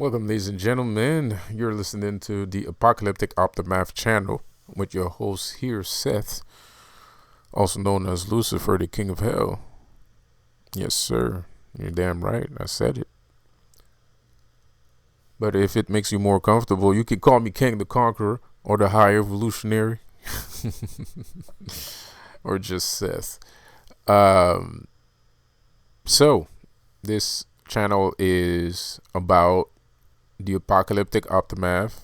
Welcome, ladies and gentlemen. You're listening to the Apocalyptic Opsimath channel with your host here, Seth, also known as Lucifer, the King of Hell. Yes, sir. You're damn right. I said it. But if it makes you more comfortable, you could call me King the Conqueror or the High Evolutionary or just Seth. Um, so, this channel is about the Apocalyptic Opsimath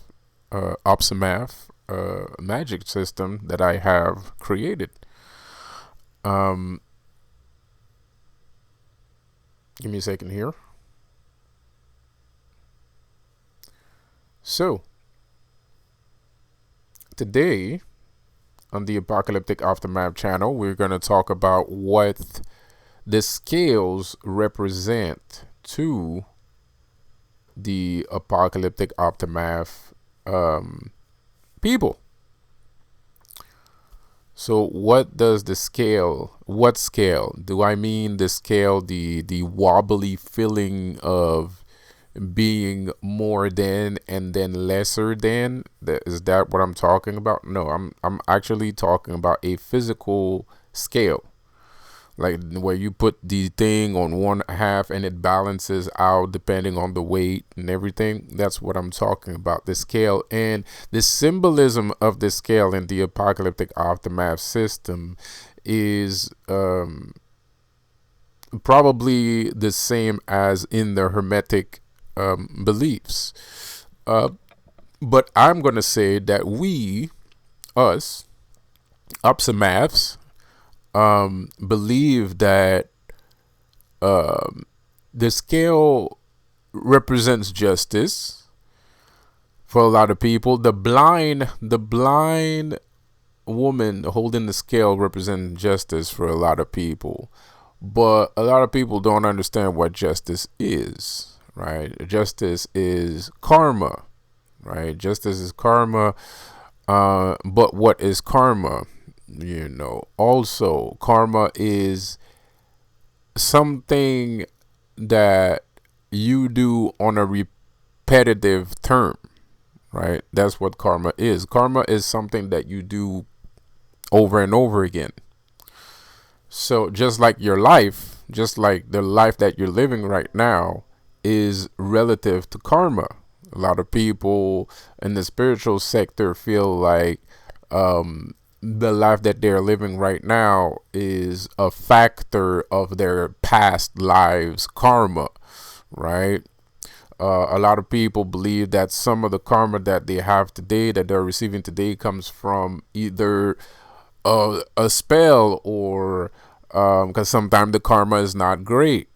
magic system that I have created. Um, Give me a second here. So, today on the Apocalyptic Opsimath channel, we're going to talk about what the scales represent to the Apocalyptic Opsimath people. So what does the scale, what scale? Do I mean the scale, the wobbly feeling of being more than and then lesser than? Is that what I'm talking about? No, I'm actually talking about a physical scale. Like where you put the thing on one half and it balances out depending on the weight and everything. That's what I'm talking about. The scale and the symbolism of the scale in the Apocalyptic Opsimath system is probably the same as in the Hermetic beliefs. But I'm going to say that us, Opsimaths, believe that the scale represents justice for a lot of people. The blind woman holding the scale represents justice for a lot of people, but a lot of people don't understand what justice is. Right? Justice is karma. Right? Justice is karma. But what is karma? Also karma is something that you do on a repetitive term, right? That's what karma is. Karma is something that you do over and over again. So just like your life, just like the life that you're living right now is relative to karma. A lot of people in the spiritual sector feel like the life that they're living right now is a factor of their past lives karma, right? A lot of people believe that some of the karma that they have today, that they're receiving today, comes from either a spell or because sometimes the karma is not great.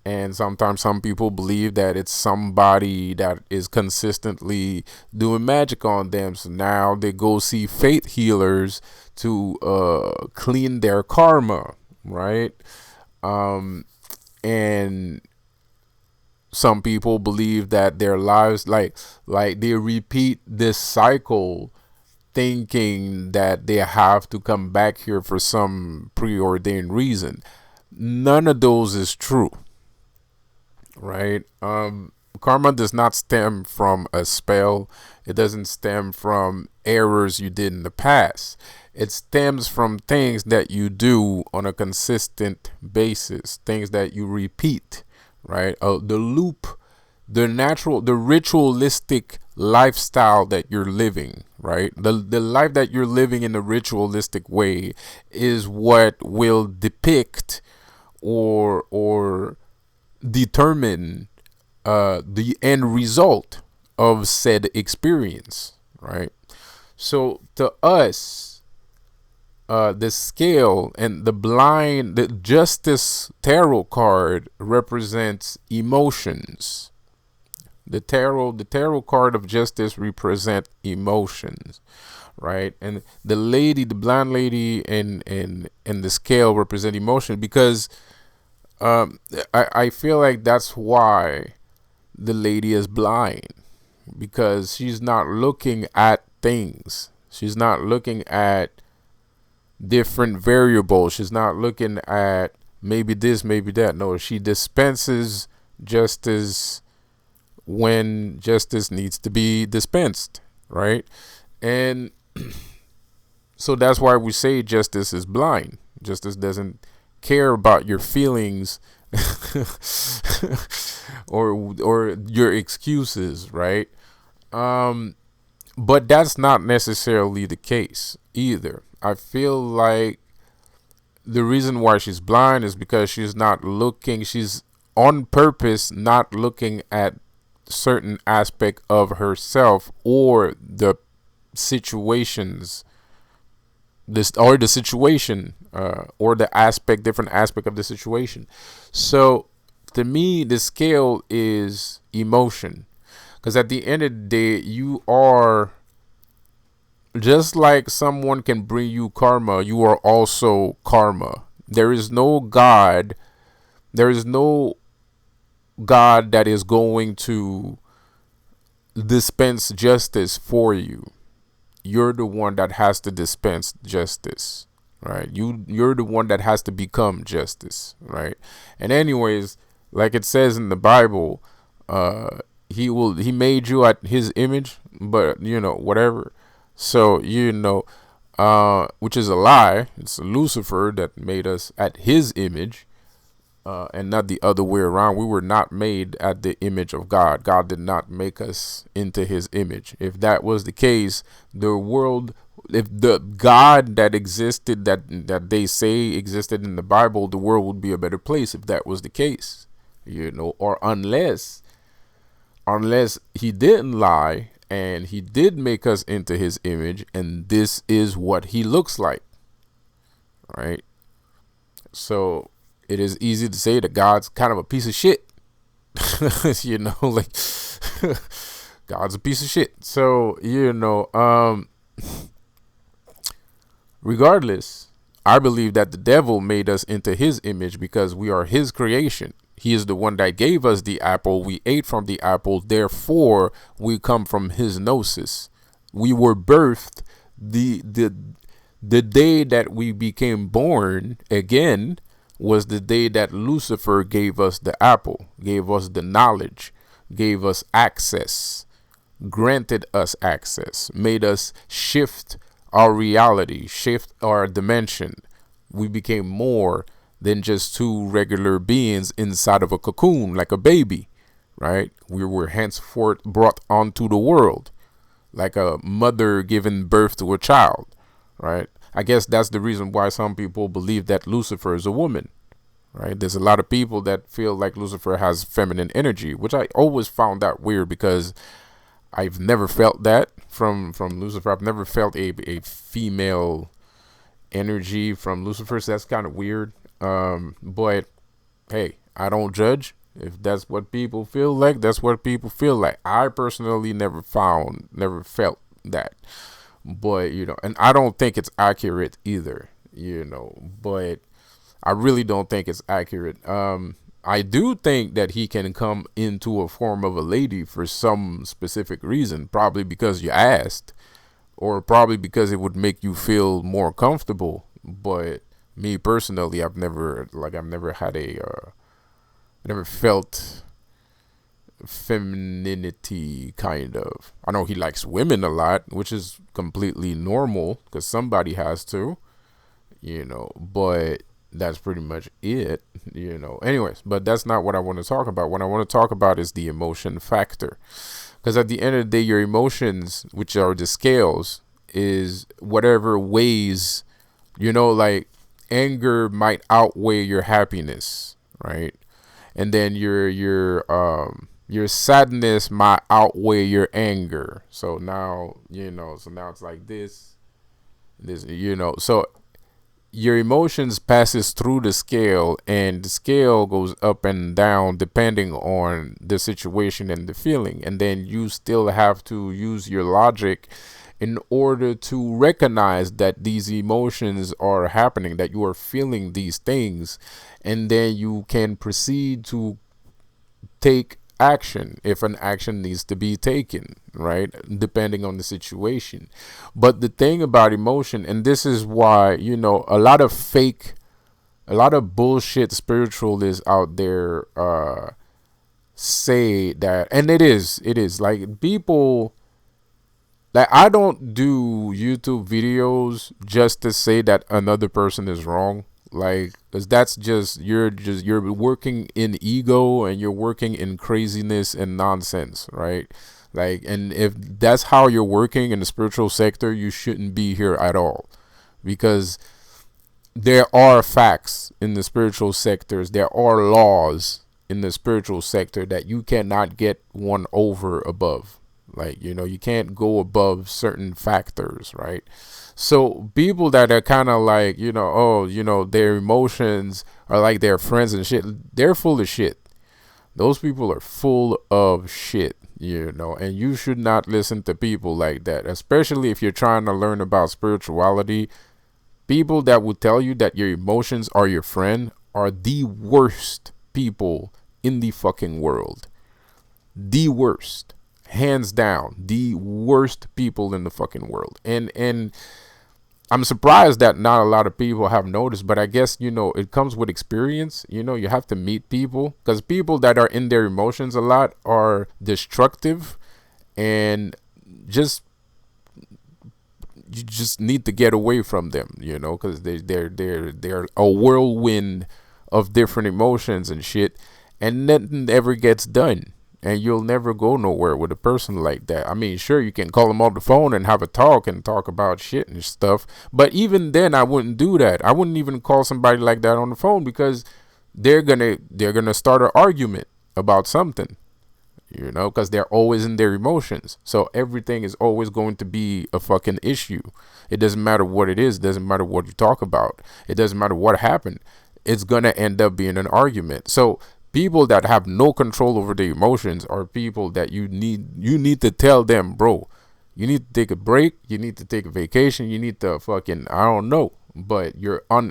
And sometimes some people believe that it's somebody that is consistently doing magic on them. So now they go see faith healers to clean their karma, right? And some people believe that their lives, like they repeat this cycle thinking that they have to come back here for some preordained reason. None of those is true. Right? Karma does not stem from a spell. It doesn't stem from errors you did in the past. It stems from things that you do on a consistent basis, things that you repeat, right? The loop, the ritualistic lifestyle that you're living, right? The life that you're living in a ritualistic way is what will depict or determine the end result of said experience, right? So to us, the scale and the justice tarot card represents emotions. The tarot card of justice represent emotions, right? And the blind lady and the scale represent emotion because I feel like that's why the lady is blind, because she's not looking at things. She's not looking at different variables. She's not looking at maybe this, maybe that. No, she dispenses justice when justice needs to be dispensed, right? And so that's why we say justice is blind. Justice doesn't care about your feelings or your excuses, right? Um, but that's not necessarily the case either. I feel like the reason why she's blind is because she's not looking. She's on purpose not looking at certain aspect of herself or the situations, this or the situation, or the aspect, different aspect of the situation. So to me, the scale is emotion, because at the end of the day, you are just like someone can bring you karma. You are also karma. There is no God. There is no God that is going to dispense justice for you. You're the one that has to dispense justice, right? You're the one that has to become justice, right? And anyways, like it says in the Bible, he made you at his image, but whatever. So which is a lie. It's Lucifer that made us at his image, and not the other way around. We were not made at the image of God. God did not make us into his image. If that was the case, the world, if the God that existed, that they say existed in the Bible, the world would be a better place if that was the case. Or unless he didn't lie and he did make us into his image, and this is what he looks like, right? So it is easy to say that God's kind of a piece of shit. Like God's a piece of shit. So, regardless, I believe that the devil made us into his image because we are his creation. He is the one that gave us the apple. We ate from the apple. Therefore, we come from his gnosis. We were birthed the day that we became born again was the day that Lucifer gave us the apple, gave us the knowledge, gave us access, granted us access, made us shift our reality, shift our dimension. We became more than just two regular beings inside of a cocoon like a baby, right? We were henceforth brought onto the world like a mother giving birth to a child, right? I guess that's the reason why some people believe that Lucifer is a woman, right? There's a lot of people that feel like Lucifer has feminine energy, which I always found that weird because I've never felt that from Lucifer. I've never felt a female energy from Lucifer, so that's kind of weird. But hey, I don't judge. If that's what people feel like, that's what people feel like. I personally never felt that. But, and I don't think it's accurate either, but I really don't think it's accurate. I do think that he can come into a form of a lady for some specific reason, probably because you asked, or probably because it would make you feel more comfortable. But me personally, I've never never felt femininity, kind of. I know he likes women a lot, which is completely normal because somebody has to, but that's pretty much it, Anyways, but that's not what I want to talk about. What I want to talk about is the emotion factor. Because at the end of the day, your emotions, which are the scales, is whatever weighs, like anger might outweigh your happiness, right? And then your sadness might outweigh your anger. So now, so now it's like this, so your emotions passes through the scale, and the scale goes up and down depending on the situation and the feeling. And then you still have to use your logic in order to recognize that these emotions are happening, that you are feeling these things, and then you can proceed to take action if an action needs to be taken, right? Depending on the situation. But the thing about emotion, and this is why, a lot of bullshit spiritualists out there say that, and it is like people, like I don't do YouTube videos just to say that another person is wrong. Like, 'cause that's you're working in ego and you're working in craziness and nonsense, right? Like, and if that's how you're working in the spiritual sector, you shouldn't be here at all, because there are facts in the spiritual sectors. There are laws in the spiritual sector that you cannot get one over above. Like, you can't go above certain factors, right? So people that are kind of like, oh, their emotions are like their friends and shit, they're full of shit. Those people are full of shit, and you should not listen to people like that, especially if you're trying to learn about spirituality. People that will tell you that your emotions are your friend are the worst people in the fucking world. The worst. Hands down, the worst people in the fucking world. And I'm surprised that not a lot of people have noticed, but I guess, it comes with experience. You have to meet people, because people that are in their emotions a lot are destructive, and you just need to get away from them, because they're a whirlwind of different emotions and shit, and nothing ever gets done. And you'll never go nowhere with a person like that. I mean, sure, you can call them on the phone and have a talk and talk about shit and stuff. But even then, I wouldn't do that. I wouldn't even call somebody like that on the phone, because they're gonna start an argument about something, because they're always in their emotions. So everything is always going to be a fucking issue. It doesn't matter what it is. It doesn't matter what you talk about. It doesn't matter what happened. It's gonna end up being an argument. So people that have no control over their emotions are people that you need to tell them, bro, you need to take a break, you need to take a vacation, you need to fucking, I don't know, but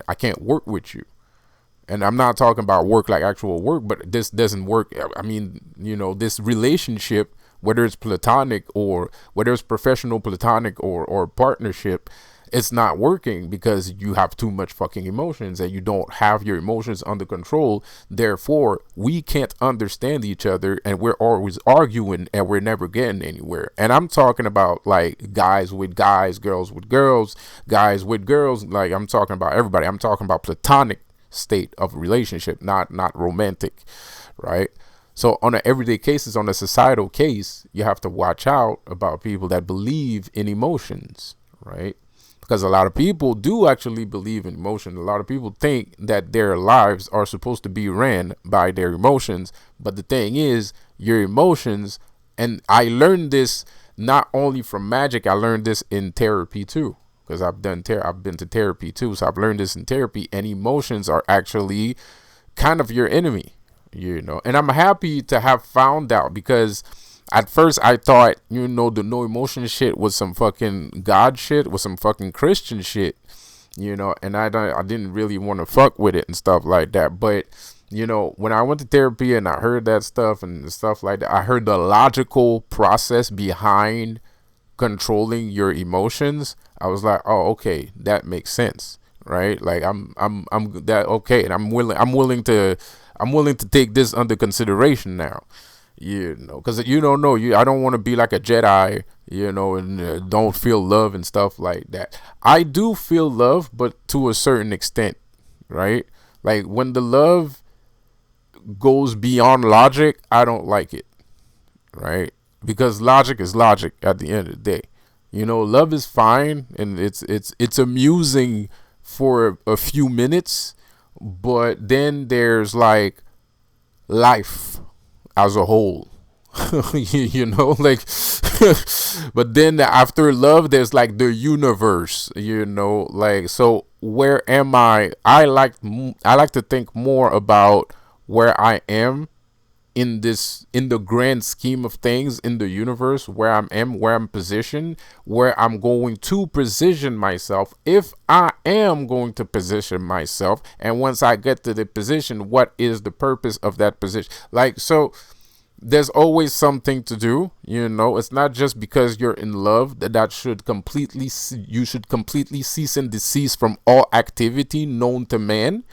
I can't work with you. And I'm not talking about work like actual work, but this doesn't work. I mean, this relationship, whether it's platonic or whether it's professional, platonic or partnership, it's not working because you have too much fucking emotions and you don't have your emotions under control. Therefore, we can't understand each other and we're always arguing and we're never getting anywhere. And I'm talking about like guys with guys, girls with girls, guys with girls. Like, I'm talking about everybody. I'm talking about platonic state of relationship, not romantic, right? So on an everyday cases, on a societal case, you have to watch out about people that believe in emotions, right? Because a lot of people do actually believe in emotion. A lot of people think that their lives are supposed to be ran by their emotions. But the thing is, your emotions, and I learned this not only from Magick, I learned this in therapy too. Because I've been to therapy too. So I've learned this in therapy. And emotions are actually kind of your enemy, And I'm happy to have found out, because at first I thought, the no emotion shit was some fucking God shit, was some fucking Christian shit, and I didn't really want to fuck with it and stuff like that. But, when I went to therapy and I heard that stuff and stuff like that, I heard the logical process behind controlling your emotions. I was like, oh, okay, that makes sense, right? Like I'm that okay, and I'm willing to take this under consideration now. Because you don't know, I don't want to be like a Jedi, and don't feel love and stuff like that. I do feel love, but to a certain extent, right? Like when the love goes beyond logic, I don't like it, right? Because logic is logic at the end of the day. Love is fine and it's amusing for a few minutes, but then there's like life as a whole. Like but then after love there's like the universe, like, so where am I like to think more about where I am in the grand scheme of things in the universe, where I'm positioned, where I'm going to position myself, if I am going to position myself, and once I get to the position, what is the purpose of that position? Like, so there's always something to do, it's not just because you're in love that you should completely cease and desist from all activity known to man,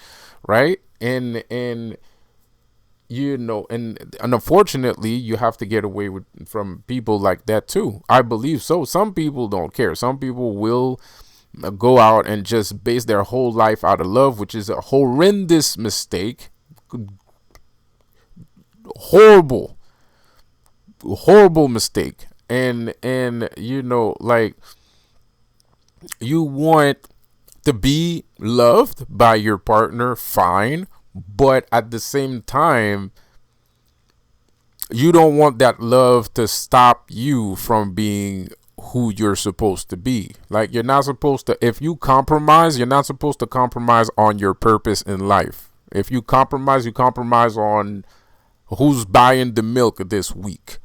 right? And and unfortunately, you have to get away from people like that too. I believe so. Some people don't care. Some people will go out and just base their whole life out of love, which is a horrendous mistake. Horrible, horrible mistake. And like, you want to be loved by your partner, fine, but at the same time, you don't want that love to stop you from being who you're supposed to be. Like, you're not supposed to, if you compromise, you're not supposed to compromise on your purpose in life. If you compromise on who's buying the milk this week,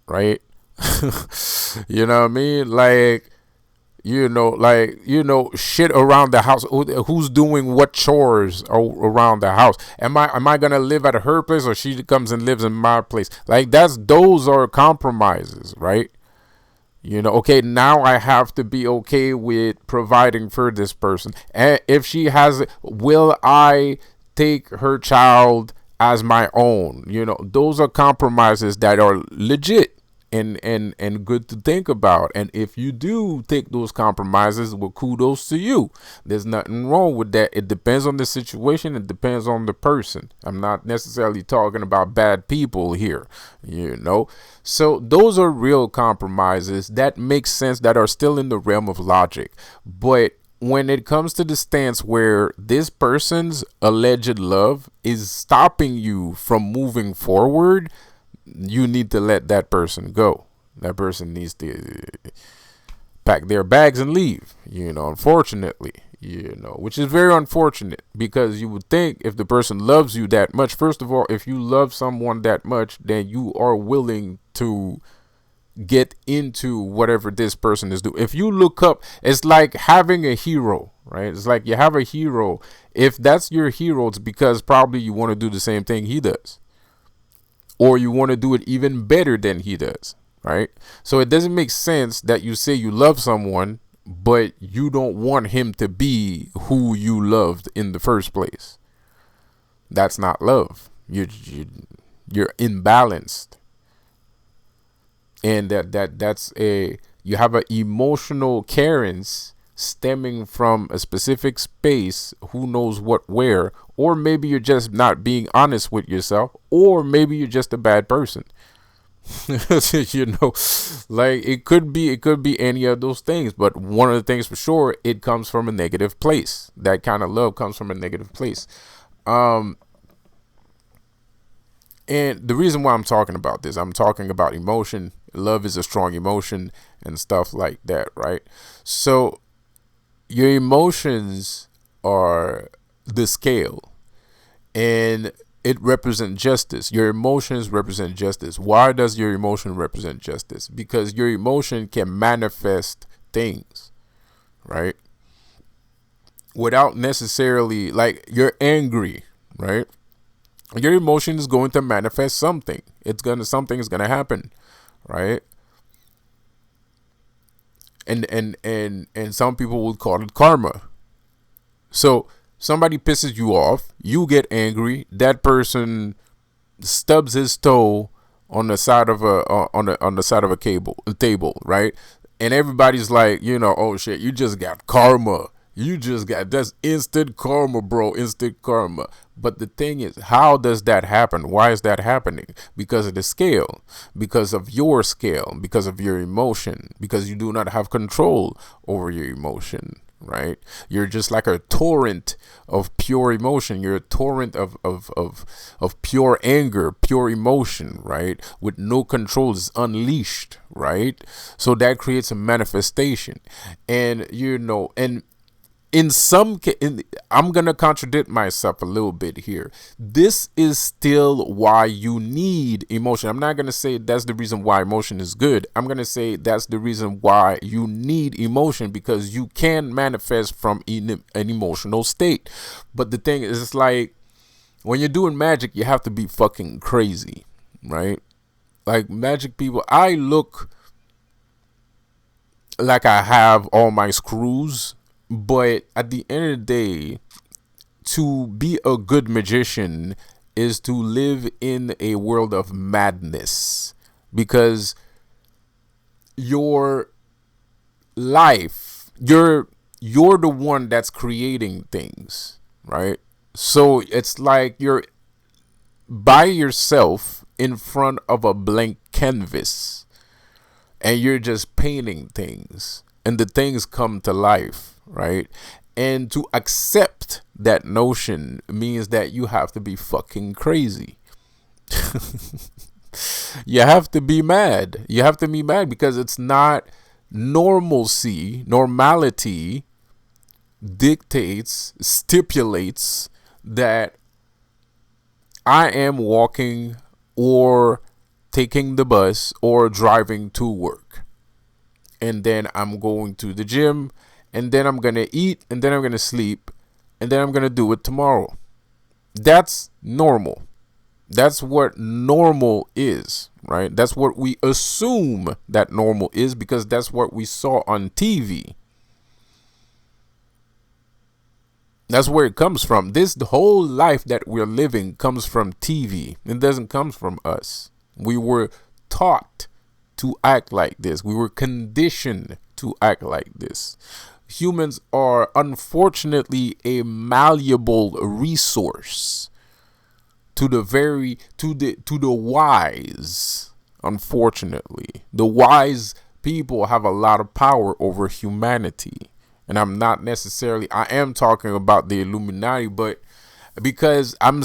right? You know what I mean? Like, shit around the house. Who's doing what chores around the house? Am I gonna live at her place, or she comes and lives in my place? Like, those are compromises, right? Okay, now I have to be okay with providing for this person. And if she has, will I take her child as my own? Those are compromises that are legit and good to think about. And if you do take those compromises, well, kudos to you. There's nothing wrong with that. It depends on the situation. It depends on the person. I'm not necessarily talking about bad people here, So those are real compromises that make sense, that are still in the realm of logic. But when it comes to the stance where this person's alleged love is stopping you from moving forward, you need to let that person go. That person needs to pack their bags and leave, unfortunately, which is very unfortunate, because you would think if the person loves you that much, first of all, if you love someone that much, then you are willing to get into whatever this person is doing. If you look up, it's like having a hero, right? It's like you have a hero. If that's your hero, it's because probably you want to do the same thing he does, or you want to do it even better than he does, right? So it doesn't make sense that you say you love someone, but you don't want him to be who you loved in the first place. That's not love. You're imbalanced. And you have an emotional carence stemming from a specific space, who knows where, or maybe you're just not being honest with yourself, or maybe you're just a bad person. Like, it could be any of those things, but one of the things for sure, it comes from a negative place. That kind of love comes from a negative place. And the reason why I'm talking about this, I'm talking about emotion. Love is a strong emotion and stuff like that, right? So your emotions are the scale, and it represents justice. Your emotions represent justice. Why does your emotion represent justice? Because your emotion can manifest things, right? Without necessarily, like, you're angry, right? Your emotion is going to manifest something. Something is gonna happen, right? And some people would call it karma. So somebody pisses you off, you get angry, that person stubs his toe on the side of a table, right? And everybody's like, oh shit, you just got karma. That's instant karma, bro. Instant karma. But the thing is, how does that happen? Why is that happening? Because of the scale, because of your scale, because of your emotion, because you do not have control over your emotion, right? You're just like a torrent of pure emotion. You're a torrent of pure anger, pure emotion, right? With no controls, unleashed, right? So that creates a manifestation. And, and I'm going to contradict myself a little bit here. This is still why you need emotion. I'm not going to say that's the reason why emotion is good. I'm going to say that's the reason why you need emotion, because you can manifest from an emotional state. But the thing is, it's like when you're doing magic, you have to be fucking crazy, right? Like, magic people, I look like I have all my screws. But at the end of the day, to be a good magician, is to live in a world of madness, because your life, you're the one that's creating things, right? So it's like you're by yourself in front of a blank canvas, and you're just painting things, and the things come to life, right? And to accept that notion means that you have to be fucking crazy. You have to be mad. You have to be mad because it's not normalcy. Normality dictates, stipulates that I am walking or taking the bus or driving to work. And then I'm going to the gym, and then I'm going to eat, and then I'm going to sleep, and then I'm going to do it tomorrow. That's normal. That's what normal is, right? That's what we assume that normal is because that's what we saw on TV. That's where it comes from. The whole life that we're living comes from TV. It doesn't come from us. We were taught to act like this. We were conditioned to act like this. Humans are unfortunately a malleable resource to the wise. Unfortunately, the wise people have a lot of power over humanity. And I'm not necessarily, I am talking about the Illuminati, but because I'm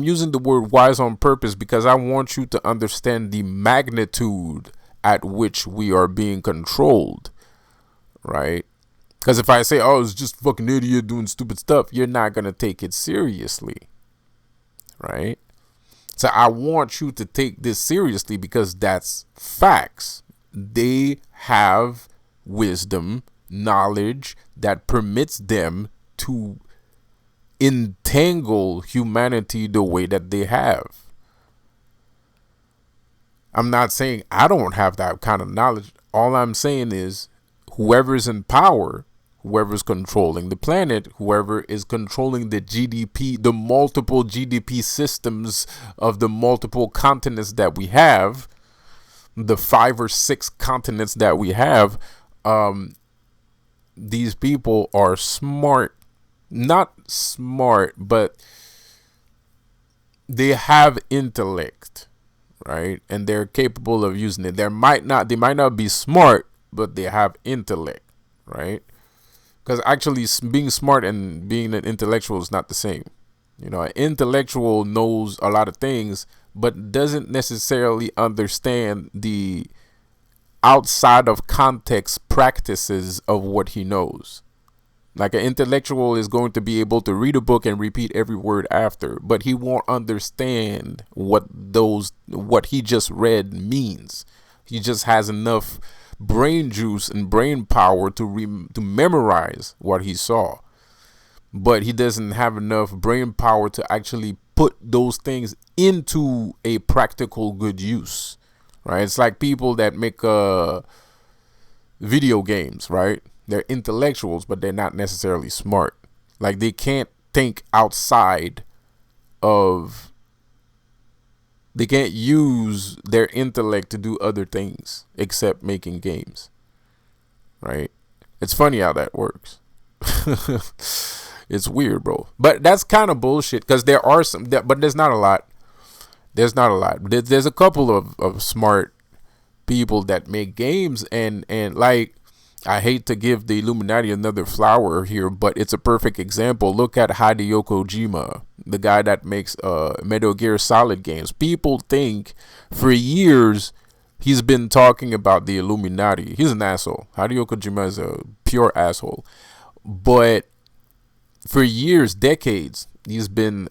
using the word wise on purpose because I want you to understand the magnitude at which we are being controlled, right? Because if I say, oh, it's just fucking idiot doing stupid stuff, you're not going to take it seriously, right? So I want you to take this seriously because that's facts. They have wisdom, knowledge that permits them to entangle humanity the way that they have. I'm not saying I don't have that kind of knowledge. All I'm saying is whoever's in power, whoever's controlling the planet, whoever is controlling the GDP, the multiple GDP systems of the multiple continents that we have, the 5 or 6 continents that we have, these people are smart. Not smart, but they have intellect, right? And they're capable of using it. They might not be smart, but they have intellect, right? Because actually being smart and being an intellectual is not the same. You know, an intellectual knows a lot of things, but doesn't necessarily understand the outside of context practices of what he knows. Like an intellectual is going to be able to read a book and repeat every word after, but he won't understand what he just read means. He just has enough brain juice and brain power to memorize what he saw, but he doesn't have enough brain power to actually put those things into a practical good use. Right? It's like people that make video games, right? They're intellectuals, but they're not necessarily smart. Like they can't think outside of, they can't use their intellect to do other things except making games, right? It's funny how that works. It's weird, bro. But that's kind of bullshit because there are some, but there's not a lot. There's not a lot. There's a couple of smart people that make games, and like, I hate to give the Illuminati another flower here, but it's a perfect example. Look at Hideo Kojima, the guy that makes Metal Gear Solid games. People think for years he's been talking about the Illuminati. He's an asshole. Hideo Kojima is a pure asshole. But for years, decades, he's been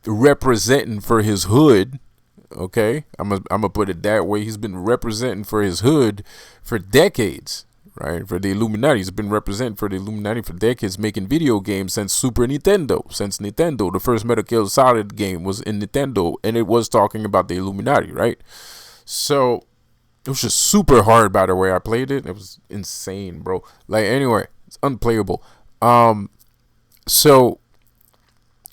representing for his hood. Okay, I'm gonna put it that way. He's been representing for his hood for decades, right? For the Illuminati, he's been representing for the Illuminati for decades, making video games since Super Nintendo. Since Nintendo, the first Metal Gear Solid game was in Nintendo, and it was talking about the Illuminati, right? So it was just super hard. By the way, I played it. It was insane, bro. Like, anyway, it's unplayable. So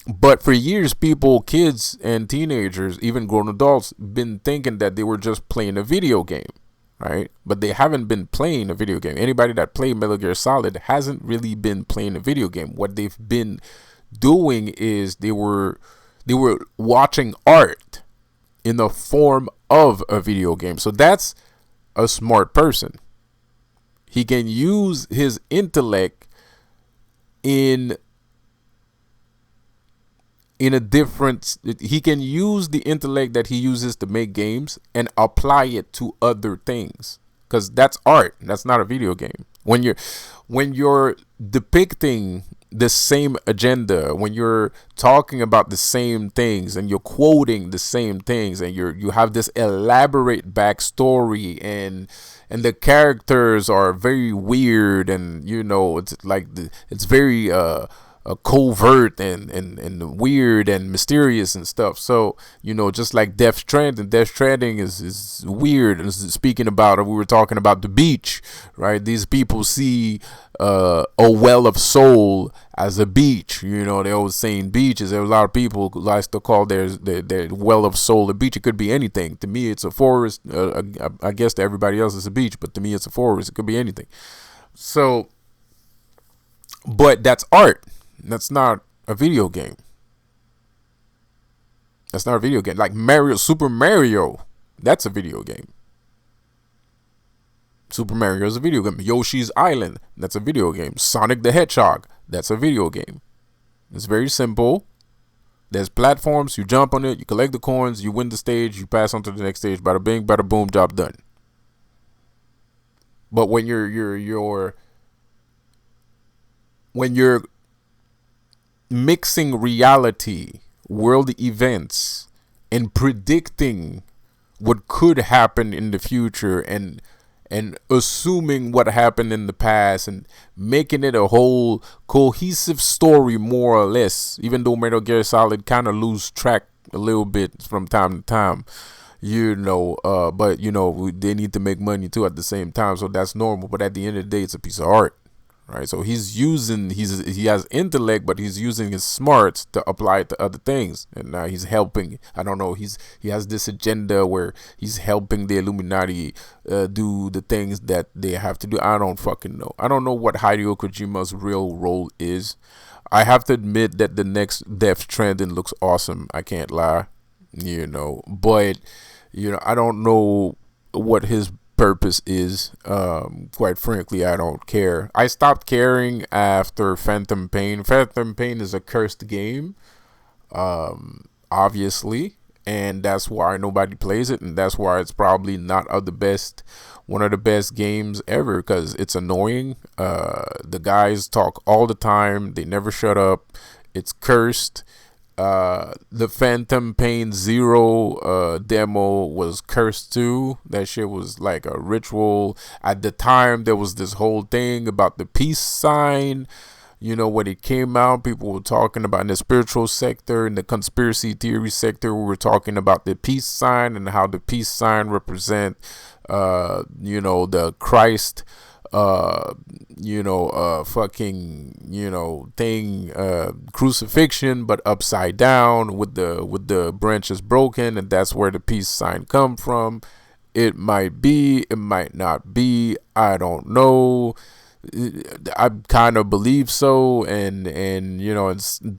But for years, people, kids and teenagers, even grown adults, been thinking that they were just playing a video game, right? But they haven't been playing a video game. Anybody that played Metal Gear Solid hasn't really been playing a video game. What they've been doing is they were watching art in the form of a video game. So that's a smart person. He can use his intellect in a different, he can use the intellect that he uses to make games and apply it to other things, because that's art. That's not a video game. When you're depicting the same agenda, when you're talking about the same things and you're quoting the same things, and you have this elaborate backstory, and the characters are very weird, and it's like it's very covert and weird and mysterious and stuff. So just like Death Stranding is weird. And speaking about it, we were talking about the beach, right? These people see a well of soul as a beach. They always saying beaches. There are a lot of people who like to call their well of soul a beach. It could be anything. To me, it's a forest. I guess to everybody else it's a beach, but to me it's a forest. It could be anything. So, but that's art. That's not a video game. That's not a video game. Like Super Mario, that's a video game. Super Mario is a video game. Yoshi's Island, that's a video game. Sonic the Hedgehog, that's a video game. It's very simple. There's platforms, you jump on it, you collect the coins, you win the stage, you pass on to the next stage. Bada bing, bada boom, job done. But when you're mixing reality, world events, and predicting what could happen in the future, and assuming what happened in the past, and making it a whole cohesive story, more or less, even though Metal Gear Solid kind of lose track a little bit from time to time, but they need to make money too at the same time, so that's normal. But at the end of the day, it's a piece of art. Right, so he has intellect, but he's using his smarts to apply it to other things, and now he's helping. I don't know. He has this agenda where he's helping the Illuminati do the things that they have to do. I don't fucking know. I don't know what Hideo Kojima's real role is. I have to admit that the next Death Stranding looks awesome. I can't lie, but I don't know what his purpose is. Quite frankly, I don't care. I stopped caring after Phantom Pain. Phantom Pain is a cursed game, obviously, and that's why nobody plays it, and that's why it's probably not one of the best games ever, because it's annoying. The guys talk all the time, they never shut up. It's cursed. The Phantom Pain Zero demo was cursed too. That shit was like a ritual. At the time, there was this whole thing about the peace sign. When it came out, people were talking about, in the spiritual sector, in the conspiracy theory sector, we were talking about the peace sign and how the peace sign represent the Christ crucifixion, but upside down, with the branches broken, and that's where the peace sign come from. It might be, it might not be, I don't know. I kind of believe so, and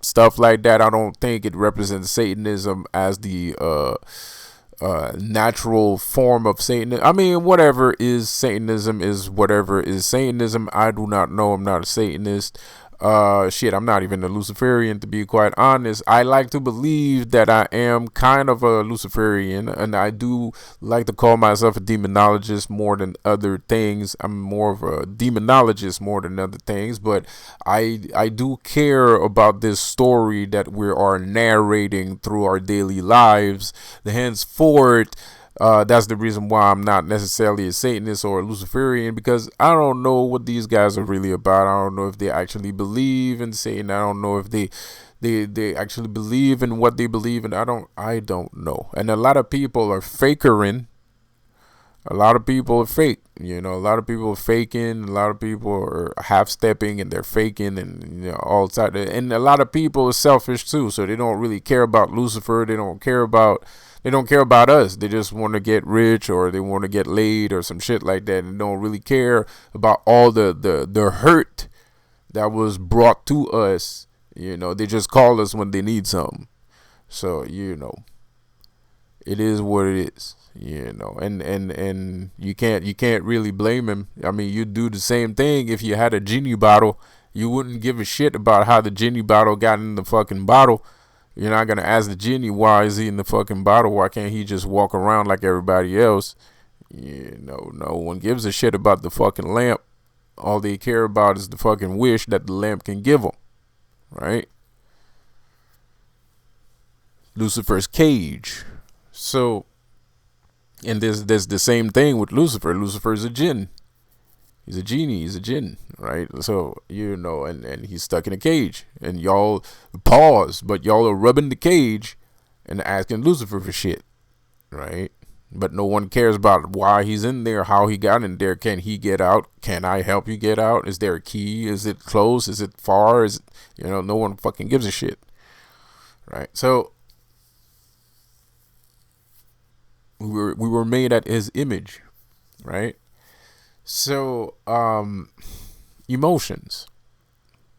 stuff like that. I don't think it represents Satanism as the natural form of Satanism. I mean, whatever is Satanism is whatever is Satanism. I do not know. I'm not a Satanist. I'm not even a Luciferian, to be quite honest. I like to believe that I am kind of a Luciferian, and I do like to call myself a demonologist more than other things. I'm more of a demonologist more than other things, but I do care about this story that we are narrating through our daily lives. Henceforth, that's the reason why I'm not necessarily a Satanist or a Luciferian, because I don't know what these guys are really about. I don't know if they actually believe in Satan. I don't know if they actually believe in what they believe in. I don't know. And a lot of people are fakering A lot of people are fake. A lot of people are faking. A lot of people are half stepping and they're faking, and all that. And a lot of people are selfish too, so they don't really care about Lucifer. They don't care about us. They just want to get rich, or they want to get laid, or some shit like that, and don't really care about all the hurt that was brought to us. They just call us when they need something. So it is what it is. And you can't really blame him. I mean, you'd do the same thing if you had a genie bottle. You wouldn't give a shit about how the genie bottle got in the fucking bottle. You're not gonna ask the genie, why is he in the fucking bottle? Why can't he just walk around like everybody else? No one gives a shit about the fucking lamp. All they care about is the fucking wish that the lamp can give them, right? Lucifer's cage. So, and there's the same thing with Lucifer. Lucifer's a jinn. He's a genie. He's a jinn, right? So, and he's stuck in a cage. And y'all pause, but y'all are rubbing the cage and asking Lucifer for shit, right? But no one cares about why he's in there, how he got in there. Can he get out? Can I help you get out? Is there a key? Is it close? Is it far? No one fucking gives a shit, right? So, we were made at his image, right? So emotions,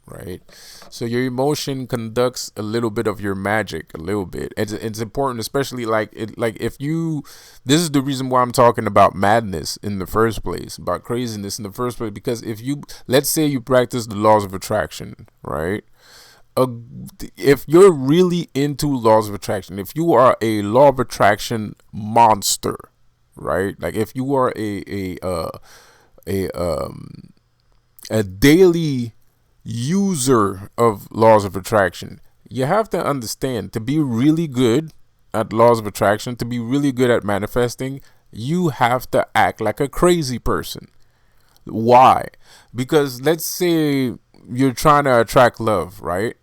right? So your emotion conducts a little bit of your magic, a little bit. It's important, especially if you, this is the reason why I'm talking about madness in the first place, about craziness in the first place, because if you, let's say you practice the laws of attraction, right? If you're really into laws of attraction, if you are a law of attraction monster, right? Like if you are a daily user of laws of attraction, you have to understand, to be really good at laws of attraction, to be really good at manifesting, you have to act like a crazy person. Why? Because let's say you're trying to attract love, right?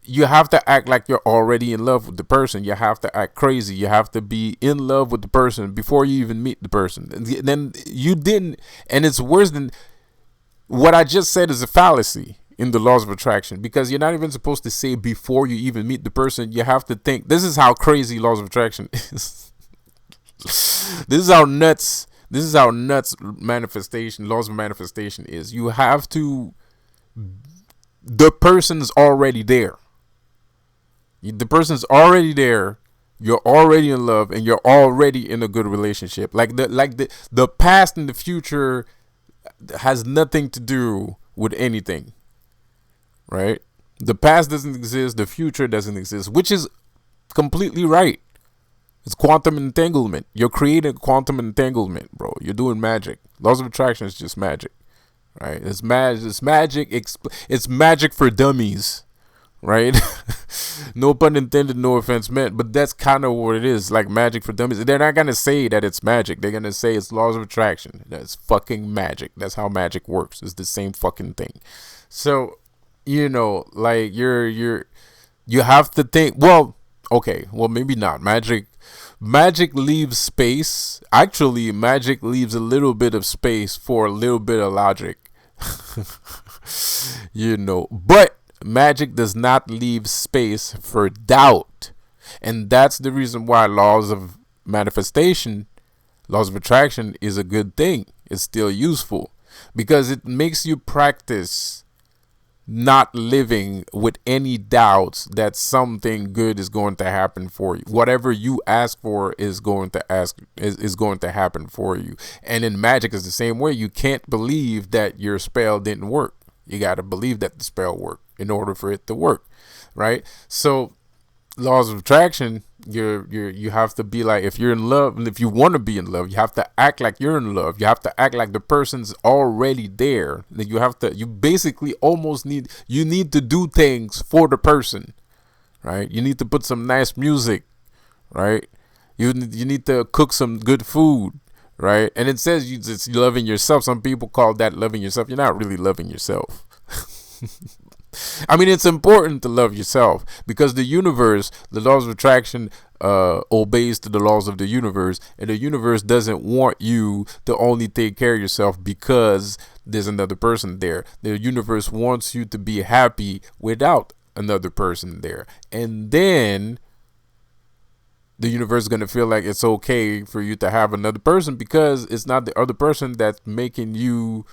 You have to act like you're already in love with the person. You have to act crazy. You have to be in love with the person before you even meet the person. And then you didn't, and it's worse than what I just said is a fallacy in the laws of attraction, because you're not even supposed to say before you even meet the person. You have to think. This is how crazy laws of attraction is. This is how nuts manifestation, laws of manifestation is. You have to, the person's already there. The person's already there. You're already in love, and you're already in a good relationship. The past and the future has nothing to do with anything, right? The past doesn't exist. The future doesn't exist, which is completely right. It's quantum entanglement. You're creating quantum entanglement, bro. You're doing magic. Laws of attraction is just magic, right? It's magic. It's magic for dummies, right? No pun intended, no offense meant, but that's kind of what it is, like magic for dummies. They're not going to say that it's magic. They're going to say it's laws of attraction. That's fucking magic. That's how magic works. It's the same fucking thing. So, like you have to think, well, okay, well, maybe not. Magic leaves space. Actually, magic leaves a little bit of space for a little bit of logic. But magic does not leave space for doubt. And that's the reason why laws of manifestation, laws of attraction is a good thing. It's still useful because it makes you practice not living with any doubts that something good is going to happen for you. Whatever you ask for is going to happen for you. And in magic is the same way. You can't believe that your spell didn't work. You got to believe that the spell worked in order for it to work, right? So laws of attraction, you have to be like, if you're in love, and if you want to be in love, you have to act like you're in love. You have to act like the person's already there. You basically you need to do things for the person, right? You need to put some nice music, right? You need to cook some good food, right? And it says it's loving yourself. Some people call that loving yourself. You're not really loving yourself. I mean, it's important to love yourself because the universe, the laws of attraction, obeys to the laws of the universe, and the universe doesn't want you to only take care of yourself because there's another person there. The universe wants you to be happy without another person there, and then the universe is going to feel like it's okay for you to have another person because it's not the other person that's making you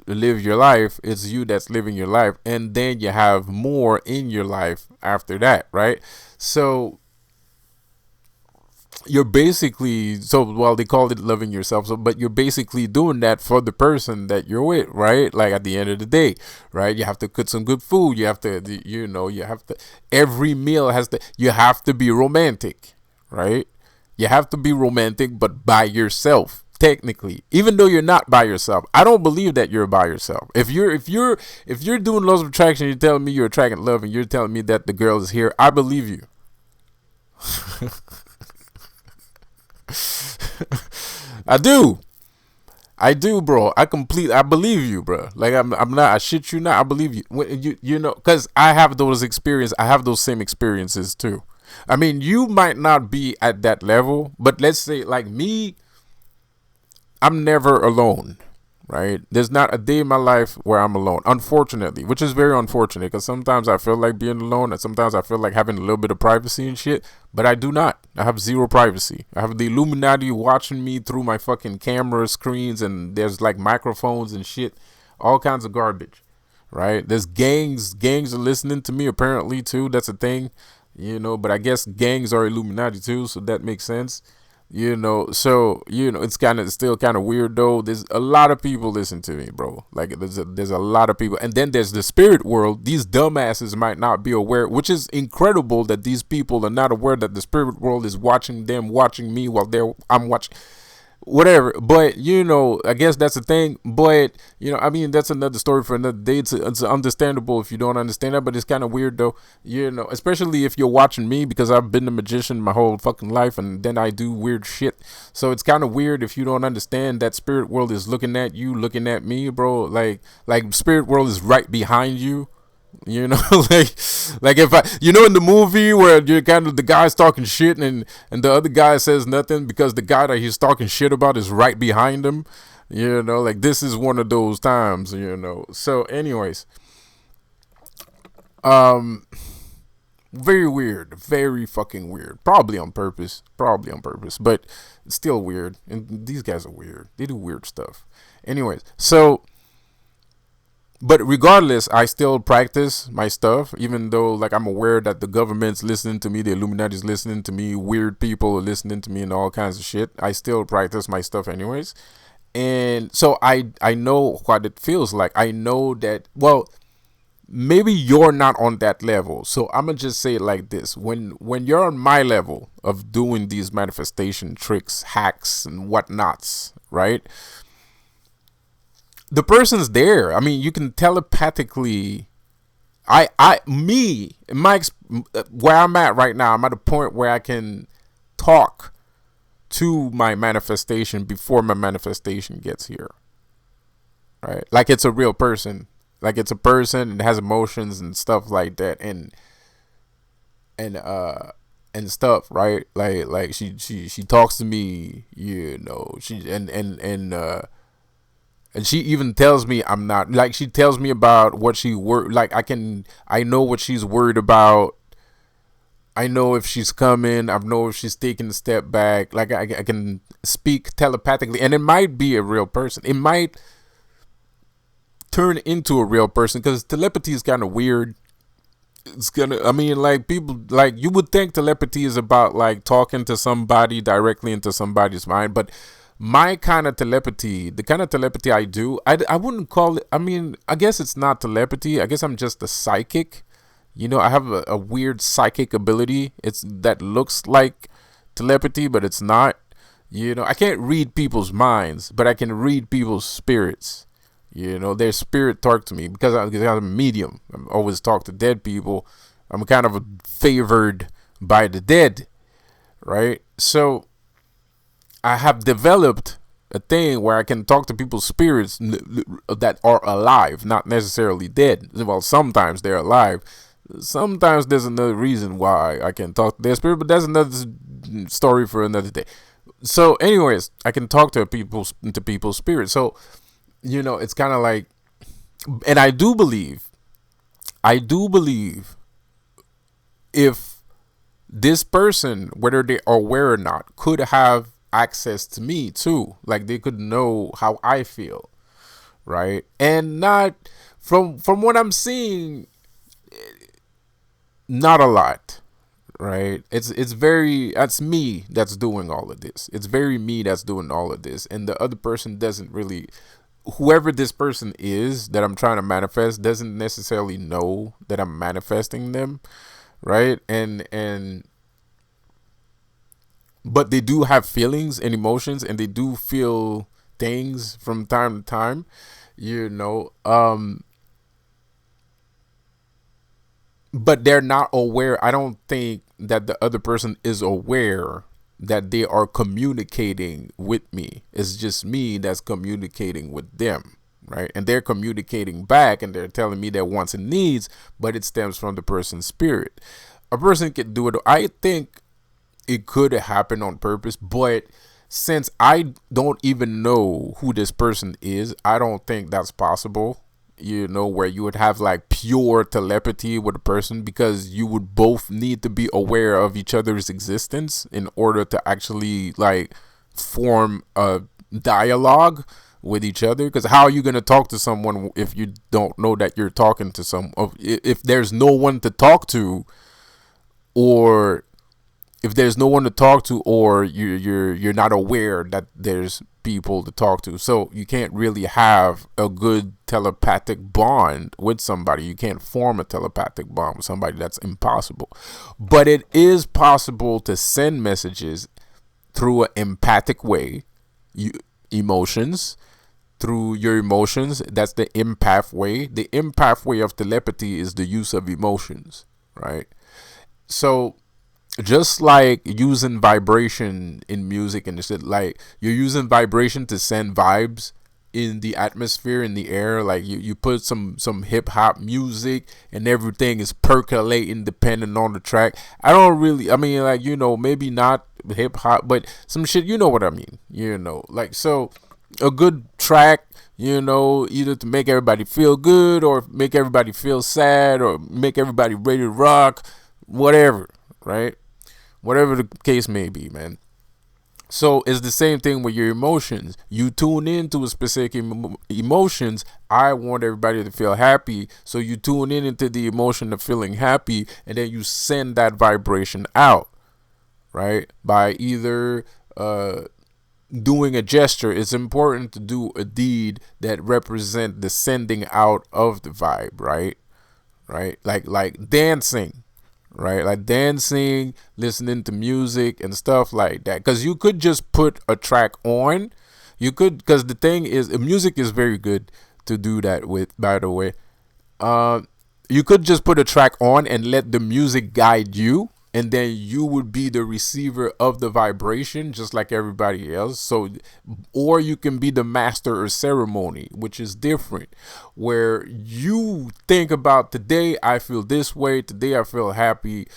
live your life, it's you that's living your life, and then you have more in your life after that, right? So you're basically, so well, they called it loving yourself, so but you're basically doing that for the person that you're with, right? Like at the end of the day, right? You have to cook some good food, you have to, you have to, every meal has to, you have to be romantic, right? You have to be romantic, but by yourself, technically, even though you're not by yourself. I don't believe that you're by yourself. If you're doing laws of attraction, you're telling me you're attracting love, and you're telling me that the girl is here, I believe you. I do. I do, bro. I believe you, bro. Like I'm not. I shit you not. I believe you. When you know, because I have those experiences. I have those same experiences too. I mean, you might not be at that level, but let's say like me, I'm never alone, right? There's not a day in my life where I'm alone, unfortunately, which is very unfortunate because sometimes I feel like being alone and sometimes I feel like having a little bit of privacy and shit, but I do not. I have zero privacy. I have the Illuminati watching me through my fucking camera screens, and there's like microphones and shit, all kinds of garbage, right? There's gangs are listening to me apparently too. That's a thing, but I guess gangs are Illuminati too, so that makes sense. So it's still kind of weird though. There's a lot of people listen to me, bro. Like there's a lot of people, and then there's the spirit world. These dumbasses might not be aware, which is incredible that these people are not aware that the spirit world is watching them, watching me while I'm watching. Whatever, but I guess that's the thing. But I mean, that's another story for another day. It's understandable if you don't understand that, but it's kind of weird though. Especially if you're watching me, because I've been a magician my whole fucking life, and then I do weird shit. So it's kind of weird if you don't understand that spirit world is looking at you, looking at me, bro. Like spirit world is right behind you. Like if I, in the movie where you're kind of the guy's talking shit and the other guy says nothing because the guy that he's talking shit about is right behind him, like this is one of those times, So, anyways, very weird, very fucking weird. Probably on purpose, but it's still weird. And these guys are weird. They do weird stuff. Anyways, so. But regardless, I still practice my stuff, even though like I'm aware that the government's listening to me, the Illuminati's listening to me, weird people are listening to me, and all kinds of shit. I still practice my stuff anyways, and so I know what it feels like. I know that. Well, maybe you're not on that level, so I'm gonna just say it like this: when you're on my level of doing these manifestation tricks, hacks, and whatnots, right? The person's there. I mean, you can telepathically. Where I'm at right now, I'm at a point where I can talk to my manifestation before my manifestation gets here. Right? Like it's a real person. Like it's a person and has emotions and stuff like that, and stuff, right? Like she talks to me, and she even tells me I'm not, like, she tells me about what I know what she's worried about. I know if she's coming. I know if she's taking a step back. Like I can speak telepathically, and it might be a real person. It might turn into a real person because telepathy is kind of weird. I mean, like people, like you would think telepathy is about like talking to somebody directly into somebody's mind, but my kind of telepathy, the kind of telepathy I do, I wouldn't call it, I mean, I guess it's not telepathy. I guess I'm just a psychic. I have a weird psychic ability. That looks like telepathy, but it's not. I can't read people's minds, but I can read people's spirits. Their spirit talk to me because I'm a medium. I always talk to dead people. I'm kind of favored by the dead, right? So I have developed a thing where I can talk to people's spirits that are alive, not necessarily dead. Well, sometimes they're alive. Sometimes there's another reason why I can talk to their spirit, but that's another story for another day. So, anyways, I can talk to people's spirit. So, it's kind of like, and I do believe if this person, whether they are aware or not, could have access to me too, like they could know how I feel, right? And not from what I'm seeing, not a lot, right? It's very, that's me that's doing all of this. It's very me that's doing all of this, and the other person doesn't really, whoever this person is that I'm trying to manifest doesn't necessarily know that I'm manifesting them, right? And but they do have feelings and emotions, and they do feel things from time to time, you know. But they're not aware. I don't think that the other person is aware that they are communicating with me. It's just me that's communicating with them, right? And they're communicating back, and they're telling me their wants and needs, but it stems from the person's spirit. A person can do it. I think it could happen on purpose, but since I don't even know who this person is, I don't think that's possible. Where you would have like pure telepathy with a person, because you would both need to be aware of each other's existence in order to actually like form a dialogue with each other. Because how are you going to talk to someone if you don't know that you're talking to if there's no one to talk to, or if there's no one to talk to, or you're not aware that there's people to talk to, so you can't really have a good telepathic bond with somebody. You can't form a telepathic bond with somebody. That's impossible. But it is possible to send messages through an empathic way. Emotions, through your emotions. That's the empath way. The empath way of telepathy is the use of emotions, right? So just like using vibration in music and shit, like you're using vibration to send vibes in the atmosphere, in the air. Like you put some hip hop music and everything is percolating depending on the track. I mean, like, maybe not hip hop, but some shit, you know what I mean, like, so a good track, either to make everybody feel good or make everybody feel sad or make everybody ready to rock, whatever, right? Whatever the case may be, man. So it's the same thing with your emotions. You tune into a specific emotions. I want everybody to feel happy, so you tune into the emotion of feeling happy, and then you send that vibration out, right? By either doing a gesture. It's important to do a deed that represent the sending out of the vibe, right? Right? Like dancing. Right, like dancing, listening to music and stuff like that. Because you could just put a track on. You could, because the thing is, music is very good to do that with, by the way. You could just put a track on and let the music guide you, and then you would be the receiver of the vibration just like everybody else. So, or you can be the master of ceremony, which is different, where you think about, today I feel this way, today I feel happy,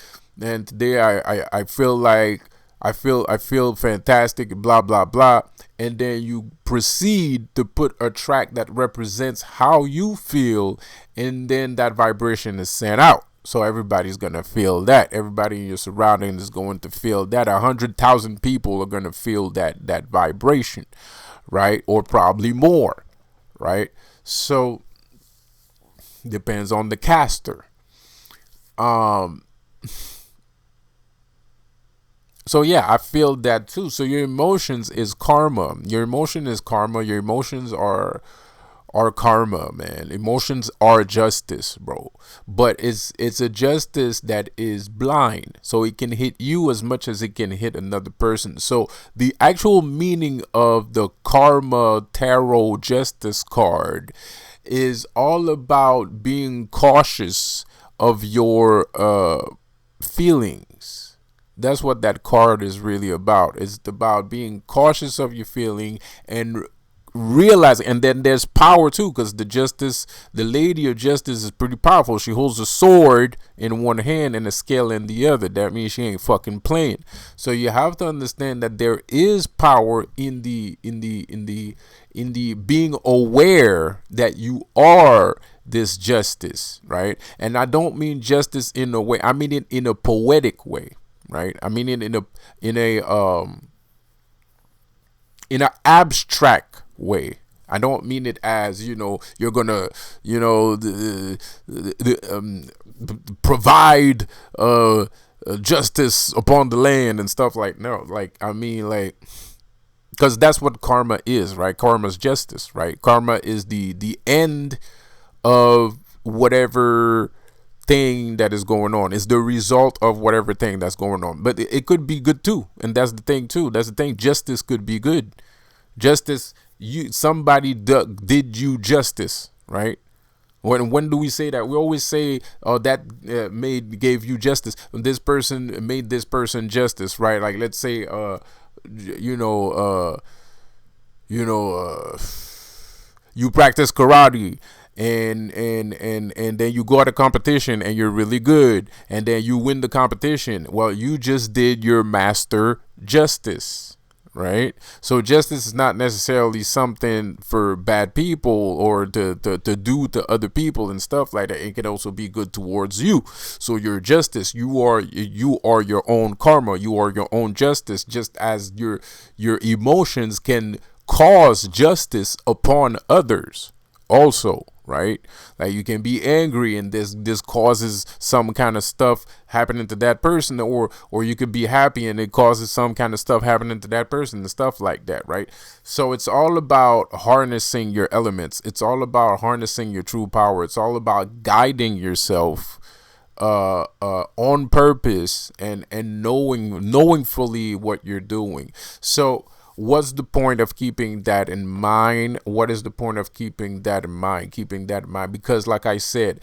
and today I feel like I feel fantastic, blah blah blah, and then you proceed to put a track that represents how you feel, and then that vibration is sent out. So everybody's gonna feel that. Everybody in your surroundings is going to feel that. 100,000 people are gonna feel that vibration, right? Or probably more, right? So depends on the caster. So yeah, I feel that too. So your emotions is karma. Your emotion is karma. Your emotions are karma, man. Emotions are justice, bro. But it's a justice that is blind, so it can hit you as much as it can hit another person. So the actual meaning of the karma tarot justice card is all about being cautious of your feelings. That's what that card is really about. It's about being cautious of your feeling and realizing, and then there's power too, because the lady of justice is pretty powerful. She holds a sword in one hand and a scale in the other. That means she ain't fucking playing. So you have to understand that there is power in the being aware that you are this justice, right? And I don't mean justice in a way, I mean it in a poetic way, right? I mean it in an abstract way. I don't mean it as, you're gonna, provide justice upon the land and stuff. Like, no, like, I mean, like, because that's what karma is, right? Karma is justice, right? Karma is the end of whatever thing that is going on. It's the result of whatever thing that's going on. But it could be good too, and that's the thing too. That's the thing. Justice could be good. Justice, somebody did you justice, right? When do we say that? We always say, "Oh, that gave you justice." This person made this person justice, right? Like, let's say, you practice karate, and then you go at a competition and you're really good, and then you win the competition. Well, you just did your master justice, right? So justice is not necessarily something for bad people or to do to other people and stuff like that. It can also be good towards you. So your justice, you are your own karma, you are your own justice, just as your emotions can cause justice upon others also, right? Like, you can be angry and this causes some kind of stuff happening to that person, or you could be happy and it causes some kind of stuff happening to that person and stuff like that, right? So it's all about harnessing your elements. It's all about harnessing your true power. It's all about guiding yourself on purpose and knowing fully what you're doing. So what's the point of keeping that in mind? What is the point of keeping that in mind? Because, like I said,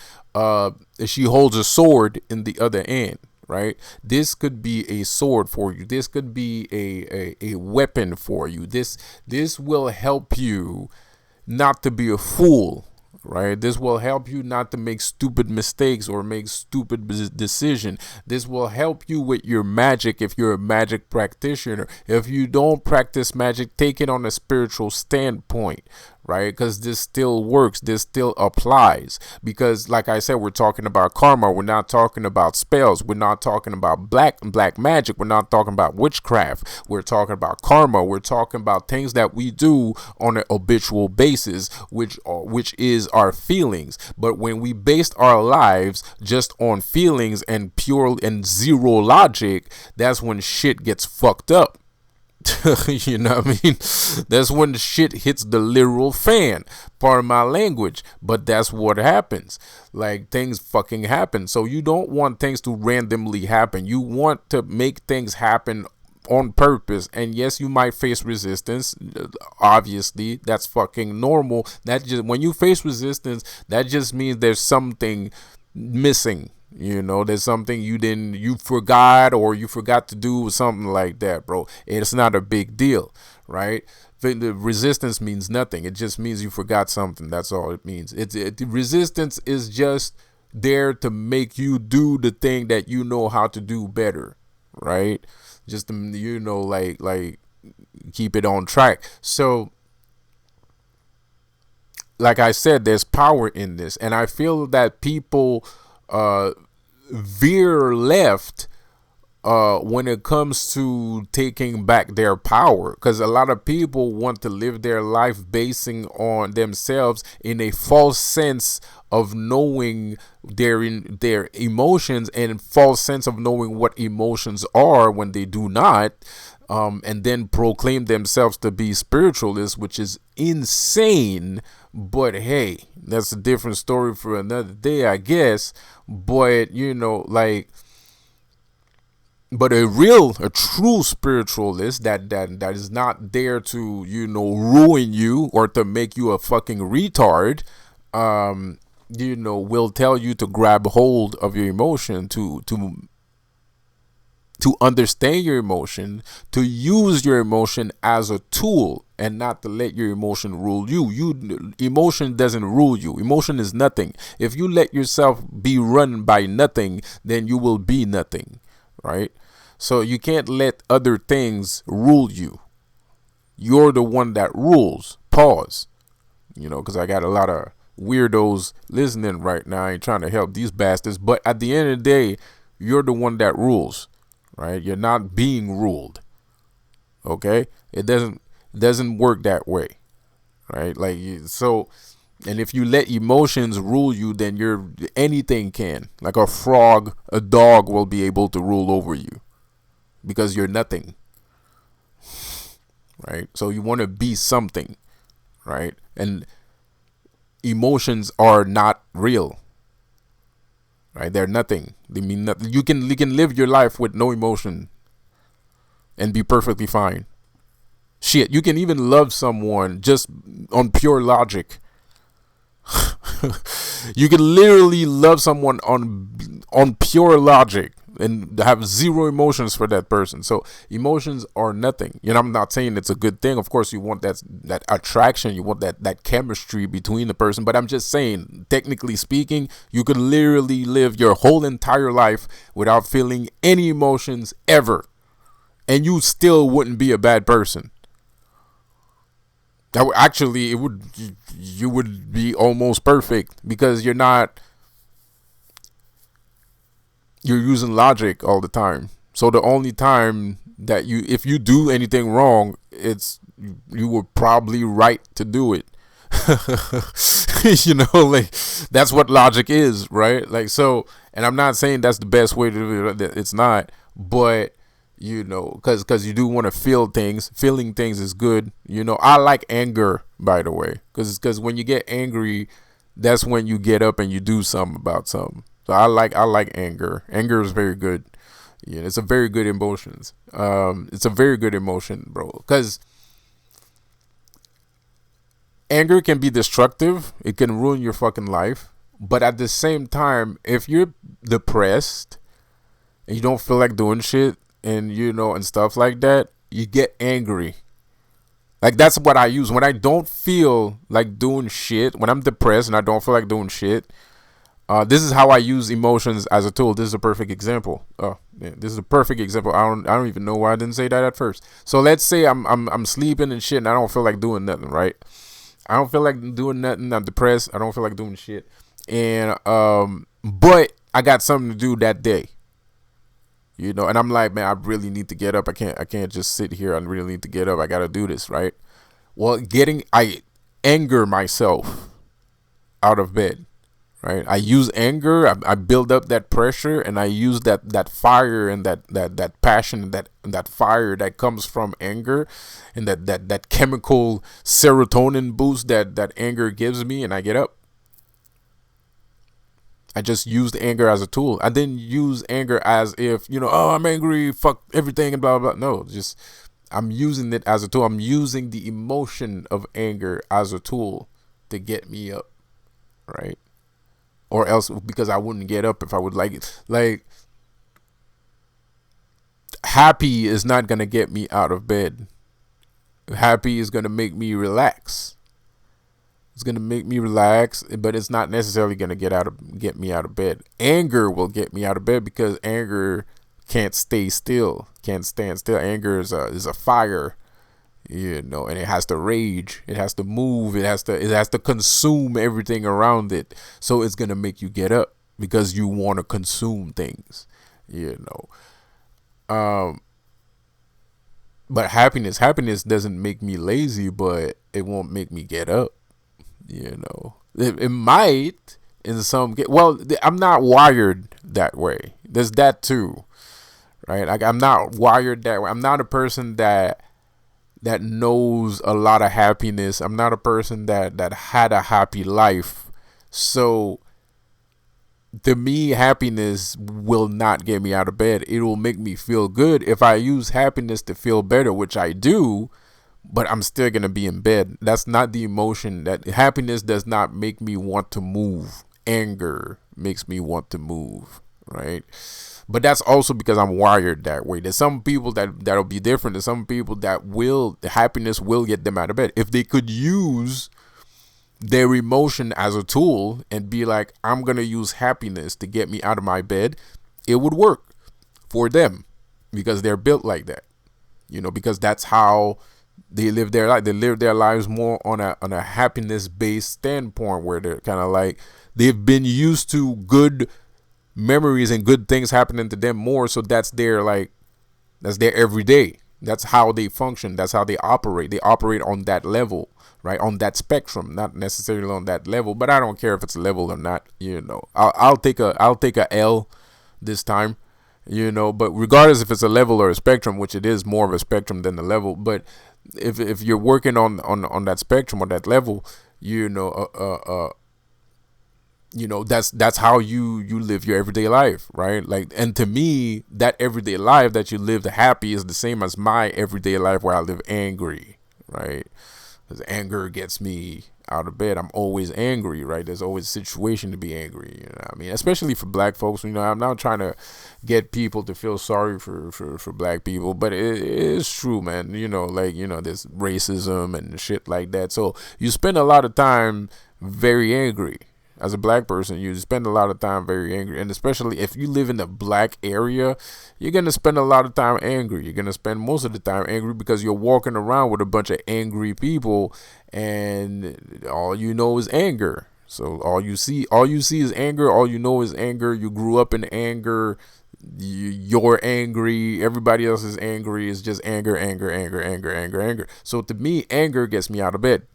she holds a sword in the other hand, right? This could be a sword for you. This could be a weapon for you. This will help you not to be a fool, right? This will help you not to make stupid mistakes or make stupid decision. This will help you with your magic if you're a magic practitioner. If you don't practice magic, take it on a spiritual standpoint, right? Because this still works. This still applies. Because, like I said, we're talking about karma. We're not talking about spells. We're not talking about black magic. We're not talking about witchcraft. We're talking about karma. We're talking about things that we do on an habitual basis, which is our feelings. But when we based our lives just on feelings and pure and zero logic, that's when shit gets fucked up. You know what I mean? That's when the shit hits the literal fan. Pardon my language, but that's what happens. Like, things fucking happen. So you don't want things to randomly happen. You want to make things happen on purpose. And yes, you might face resistance. Obviously, that's fucking normal. That just, when you face resistance, that just means there's something missing. There's something you forgot, or you forgot to do, something like that, bro. It's not a big deal, right? The resistance means nothing. It just means you forgot something. That's all it means. Resistance is just there to make you do the thing that you know how to do better, right? Just to, like keep it on track. So, like I said, there's power in this, and I feel that people veer left when it comes to taking back their power, because a lot of people want to live their life basing on themselves in a false sense of knowing their emotions, and false sense of knowing what emotions are when they do not, and then proclaim themselves to be spiritualists, which is insane. But hey, that's a different story for another day, I guess. But but a true spiritualist that is not there to ruin you or to make you a fucking retard, will tell you to grab hold of your emotion, to understand your emotion, to use your emotion as a tool and not to let your emotion rule you. Emotion doesn't rule you. Emotion is nothing. If you let yourself be run by nothing, then you will be nothing, right? So you can't let other things rule you. You're the one that rules. Pause. Because I got a lot of weirdos listening right now. I ain't trying to help these bastards, but at the end of the day, you're the one that rules, right? You're not being ruled. Okay, it doesn't work that way, right? And if you let emotions rule you, then anything can. Like a frog, a dog will be able to rule over you because you're nothing, right? So you want to be something, right? And emotions are not real, right? They're nothing. They mean nothing. You can live your life with no emotion and be perfectly fine. Shit, you can even love someone just on pure logic. You can literally love someone on pure logic and have zero emotions for that person. So emotions are nothing. I'm not saying it's a good thing. Of course, you want that attraction, you want that chemistry between the person. But I'm just saying, technically speaking, you could literally live your whole entire life without feeling any emotions ever, and you still wouldn't be a bad person. Actually, you would be almost perfect because you're using logic all the time. So the only time that if you do anything wrong, you were probably right to do it. Like that's what logic is, right? Like, so, and I'm not saying that's the best way to do it. It's not, but because you do want to feel things. Feeling things is good. I like anger, by the way, because when you get angry, that's when you get up and you do something about something. So I like anger. Anger is very good. It's a very good emotions. It's a very good emotion, bro. Because anger can be destructive. It can ruin your fucking life. But at the same time, if you're depressed and you don't feel like doing shit, and and stuff like that, you get angry. Like, that's what I use when I don't feel like doing shit. When I'm depressed and I don't feel like doing shit, this is how I use emotions as a tool. This is a perfect example. Oh man, this is a perfect example. I don't even know why I didn't say that at first. So let's say I'm sleeping and shit, and I don't feel like doing nothing, right? I don't feel like doing nothing. I'm depressed. I don't feel like doing shit, and but I got something to do that day. And I'm like, man, I really need to get up. I can't just sit here. I really need to get up. I got to do this, right? Well, I anger myself out of bed, right? I use anger. I build up that pressure, and I use that fire and that passion, that fire that comes from anger, and that chemical serotonin boost that anger gives me, and I get up. I just used anger as a tool. I didn't use anger as if, oh, I'm angry, fuck everything, and blah, blah, blah. No, just I'm using it as a tool. I'm using the emotion of anger as a tool to get me up, right? Or else, because I wouldn't get up if I would like it. Like, happy is not going to get me out of bed. Happy is going to make me relax. It's going to make me relax, but it's not necessarily going to get me out of bed. Anger will get me out of bed because anger can't stay still, can't stand still. Anger is a fire, and it has to rage, it has to move, it has to consume everything around it. So it's going to make you get up because you want to consume things, But happiness doesn't make me lazy, but it won't make me get up. It might in some I'm not wired that way. There's that too, right? Like, I'm not wired that way. I'm not a person that knows a lot of happiness. I'm not a person that had a happy life. So to me, happiness will not get me out of bed. It will make me feel good if I use happiness to feel better, which I do. But I'm still going to be in bed. That's not the emotion. That happiness does not make me want to move. Anger makes me want to move, right? But that's also because I'm wired that way. There's some people that'll be different. There's some people that the happiness will get them out of bed. If they could use their emotion as a tool and be like, I'm going to use happiness to get me out of my bed, it would work for them because they're built like that, because that's how they live their life. They live their lives more on a happiness based standpoint where they're kind of like, they've been used to good memories and good things happening to them more. So that's their everyday. That's how they function. That's how they operate. They operate on that level, right? On that spectrum, not necessarily on that level, but I don't care if it's a level or not. I'll take a L this time, but regardless if it's a level or a spectrum, which it is more of a spectrum than the level, but if you're working on that spectrum or that level, that's how you live your everyday life, right? Like, and to me, that everyday life that you live the happy is the same as my everyday life where I live angry, right? Because anger gets me out of bed. I'm always angry, right? There's always a situation to be angry, what I mean? Especially for black folks, I'm not trying to get people to feel sorry for black people, but it is true, man. There's racism and shit like that. So you spend a lot of time very angry. As a black person, you spend a lot of time very angry. And especially if you live in the black area, you're going to spend a lot of time angry. You're going to spend most of the time angry because you're walking around with a bunch of angry people and all you know is anger. So all you see is anger. All you know is anger. You grew up in anger. You're angry. Everybody else is angry. It's just anger, anger, anger, anger, anger, anger. So to me, anger gets me out of bed,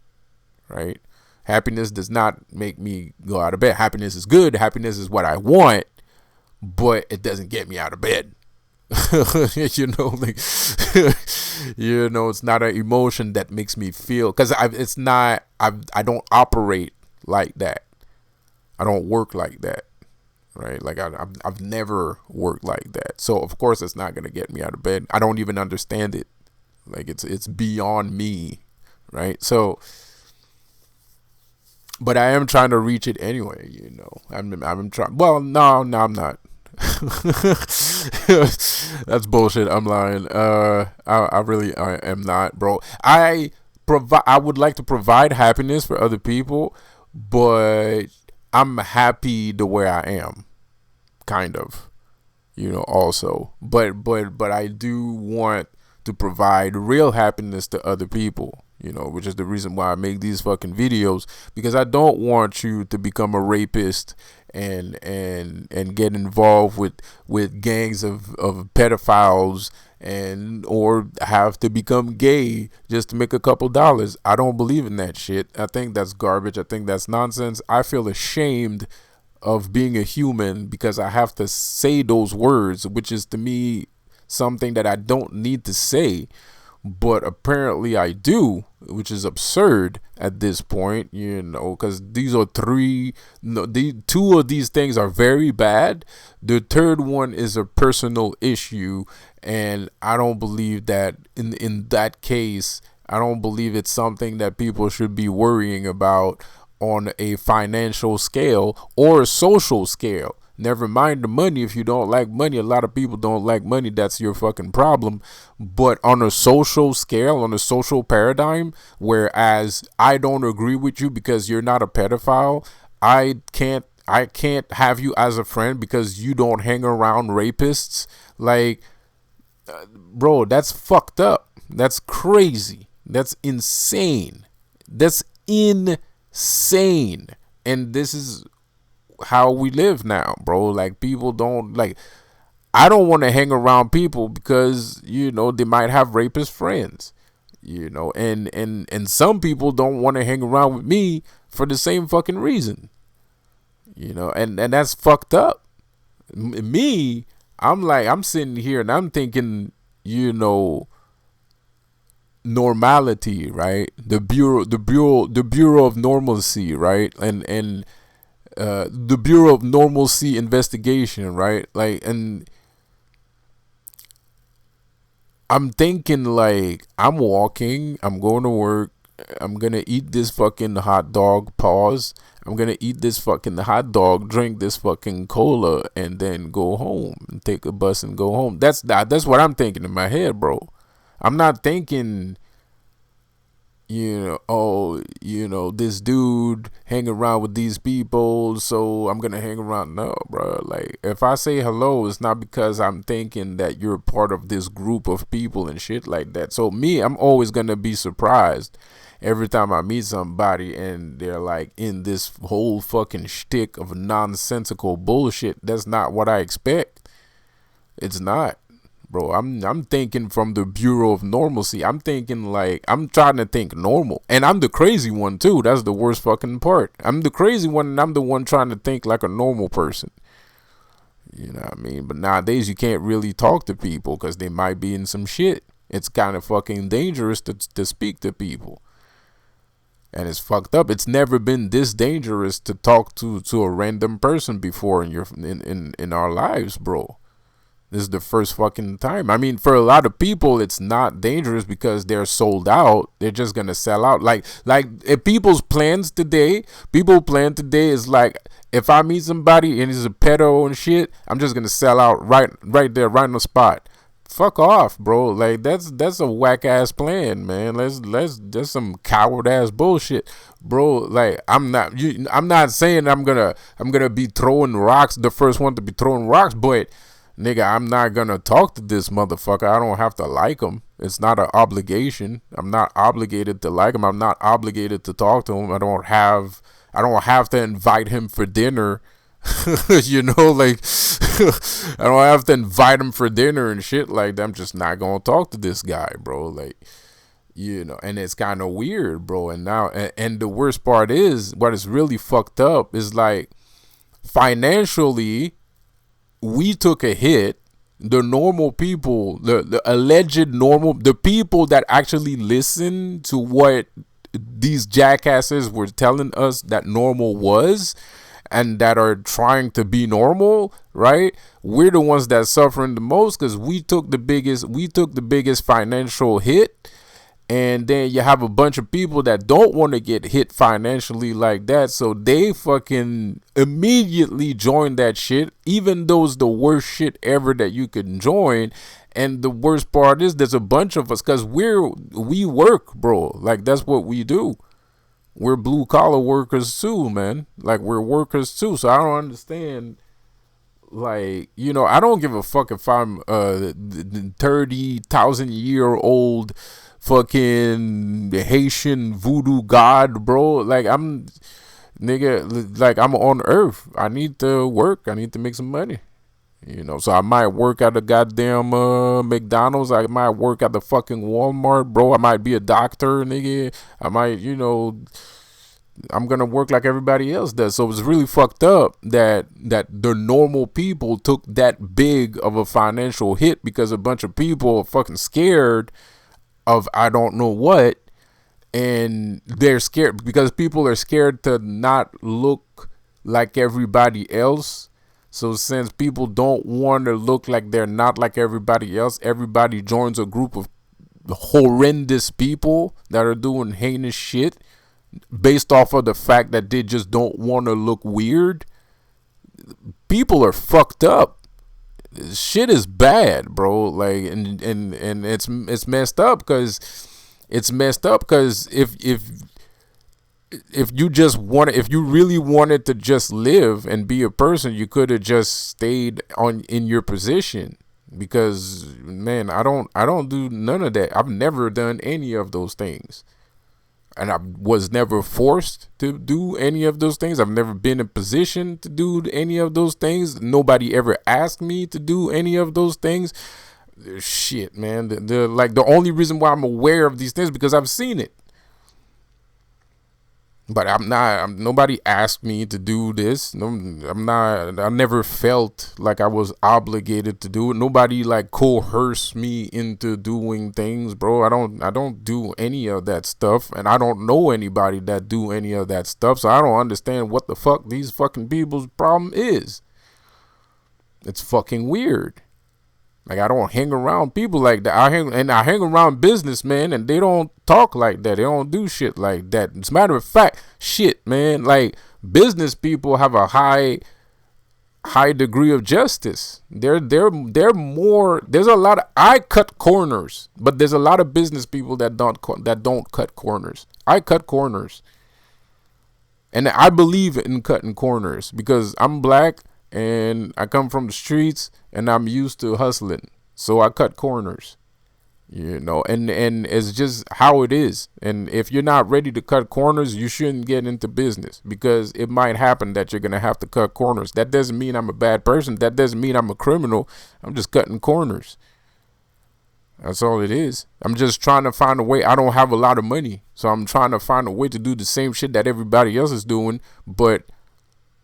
right? Happiness does not make me go out of bed. Happiness is good. Happiness is what I want, but it doesn't get me out of bed. It's not an emotion that makes me feel, because I don't operate like that. I don't work like that, right? Like I've never worked like that. So of course it's not gonna get me out of bed. I don't even understand it. Like it's beyond me, right? So. But I am trying to reach it anyway, I'm trying. Well, no, I'm not. That's bullshit. I'm lying. I am not, bro. I would like to provide happiness for other people, but I'm happy the way I am, kind of. Also, but I do want to provide real happiness to other people. Which is the reason why I make these fucking videos, because I don't want you to become a rapist and get involved with gangs of pedophiles or have to become gay just to make a couple dollars. I don't believe in that shit. I think that's garbage. I think that's nonsense. I feel ashamed of being a human because I have to say those words, which is to me something that I don't need to say. But apparently I do, which is absurd at this point, because these are two of these things are very bad. The third one is a personal issue, and I don't believe that in that case, I don't believe it's something that people should be worrying about on a financial scale or a social scale. Never mind the money. If you don't like money, a lot of people don't like money. That's your fucking problem. But on a social scale, on a social paradigm, whereas I don't agree with you because you're not a pedophile, I can't have you as a friend because you don't hang around rapists. Like, bro, that's fucked up. That's crazy. That's insane. That's insane. And this is how we live now, bro. Like, people don't like. I don't want to hang around people because they might have rapist friends, and some people don't want to hang around with me for the same fucking reason, and that's fucked up. Me, I'm sitting here and I'm thinking, normality, right? The Bureau of Normalcy, right? And the Bureau of Normalcy investigation, right? Like, and I'm thinking, like, I'm walking, I'm going to work, I'm gonna eat this fucking hot dog. Pause. I'm gonna eat this fucking hot dog, drink this fucking cola, and then go home and take a bus and go home. That's what I'm thinking in my head, bro. I'm not thinking, oh, this dude hang around with these people, so I'm gonna hang around. No, bro. Like, if I say hello, it's not because I'm thinking that you're part of this group of people and shit like that. So me, I'm always gonna be surprised every time I meet somebody and they're like in this whole fucking shtick of nonsensical bullshit. That's not what I expect. It's not. Bro, I'm thinking from the Bureau of Normalcy. I'm thinking like, I'm trying to think normal. And I'm the crazy one too. That's the worst fucking part. I'm the crazy one and I'm the one trying to think like a normal person. You know what I mean? But nowadays you can't really talk to people because they might be in some shit. It's kind of fucking dangerous to speak to people. And it's fucked up. It's never been this dangerous to talk to a random person before in our lives, bro. This is the first fucking time. I mean, for a lot of people, it's not dangerous because they're sold out. They're just gonna sell out. Like if people's people plan today is like, if I meet somebody and he's a pedo and shit, I'm just gonna sell out right there, right on the spot. Fuck off, bro. Like that's a whack ass plan, man. That's some coward ass bullshit, bro. Like I'm not saying I'm gonna be throwing rocks, the first one to be throwing rocks, but nigga, I'm not gonna talk to this motherfucker. I don't have to like him. It's not an obligation. I'm not obligated to like him. I'm not obligated to talk to him. I don't have to invite him for dinner. Like I don't have to invite him for dinner and shit like that. I'm just not gonna talk to this guy, bro. Like, and it's kind of weird, bro. And now, and the worst part is, what is really fucked up is like, financially, we took a hit. The normal people, the alleged normal, the people that actually listen to what these jackasses were telling us that normal was, and that are trying to be normal, right? We're the ones that suffering the most because we took the biggest financial hit. And then you have a bunch of people that don't want to get hit financially like that, so they fucking immediately join that shit, even though it's the worst shit ever that you can join. And the worst part is, there's a bunch of us, because we work, bro. Like, that's what we do. We're blue collar workers too, man. Like, we're workers too. So I don't understand. Like, I don't give a fuck if I'm 30,000-year-old fucking Haitian voodoo god, bro. Like, I'm on earth. I need to work. I need to make some money. So I might work at the goddamn McDonald's. I might work at the fucking Walmart, bro. I might be a doctor, nigga. I might, I'm gonna work like everybody else does. So it's really fucked up that the normal people took that big of a financial hit because a bunch of people are fucking scared of I don't know what, and they're scared because people are scared to not look like everybody else. So since people don't want to look like they're not like everybody else, everybody joins a group of horrendous people that are doing heinous shit based off of the fact that they just don't want to look weird. People are fucked up. Shit is bad, bro. Like, and it's messed up because if you really wanted to just live and be a person, you could have just stayed in your position. Because, man, I don't do none of that. I've never done any of those things. And I was never forced to do any of those things. I've never been in a position to do any of those things. Nobody ever asked me to do any of those things. Shit, man. The only reason why I'm aware of these things is because I've seen it. But nobody asked me to do this. No, I never felt like I was obligated to do it. Nobody like coerced me into doing things, bro. I don't do any of that stuff. And I don't know anybody that do any of that stuff. So I don't understand what the fuck these fucking people's problem is. It's fucking weird. Like, I don't hang around people like that. I hang around businessmen, and they don't talk like that. They don't do shit like that. As a matter of fact, shit, man. Like, business people have a high degree of justice. They're more. There's a lot of, I cut corners, but there's a lot of business people that don't cut corners. I cut corners, and I believe in cutting corners because I'm black and I come from the streets and I'm used to hustling. So I cut corners, and it's just how it is. And if you're not ready to cut corners, you shouldn't get into business, because it might happen that you're going to have to cut corners. That doesn't mean I'm a bad person. That doesn't mean I'm a criminal. I'm just cutting corners. That's all it is. I'm just trying to find a way. I don't have a lot of money, so I'm trying to find a way to do the same shit that everybody else is doing, but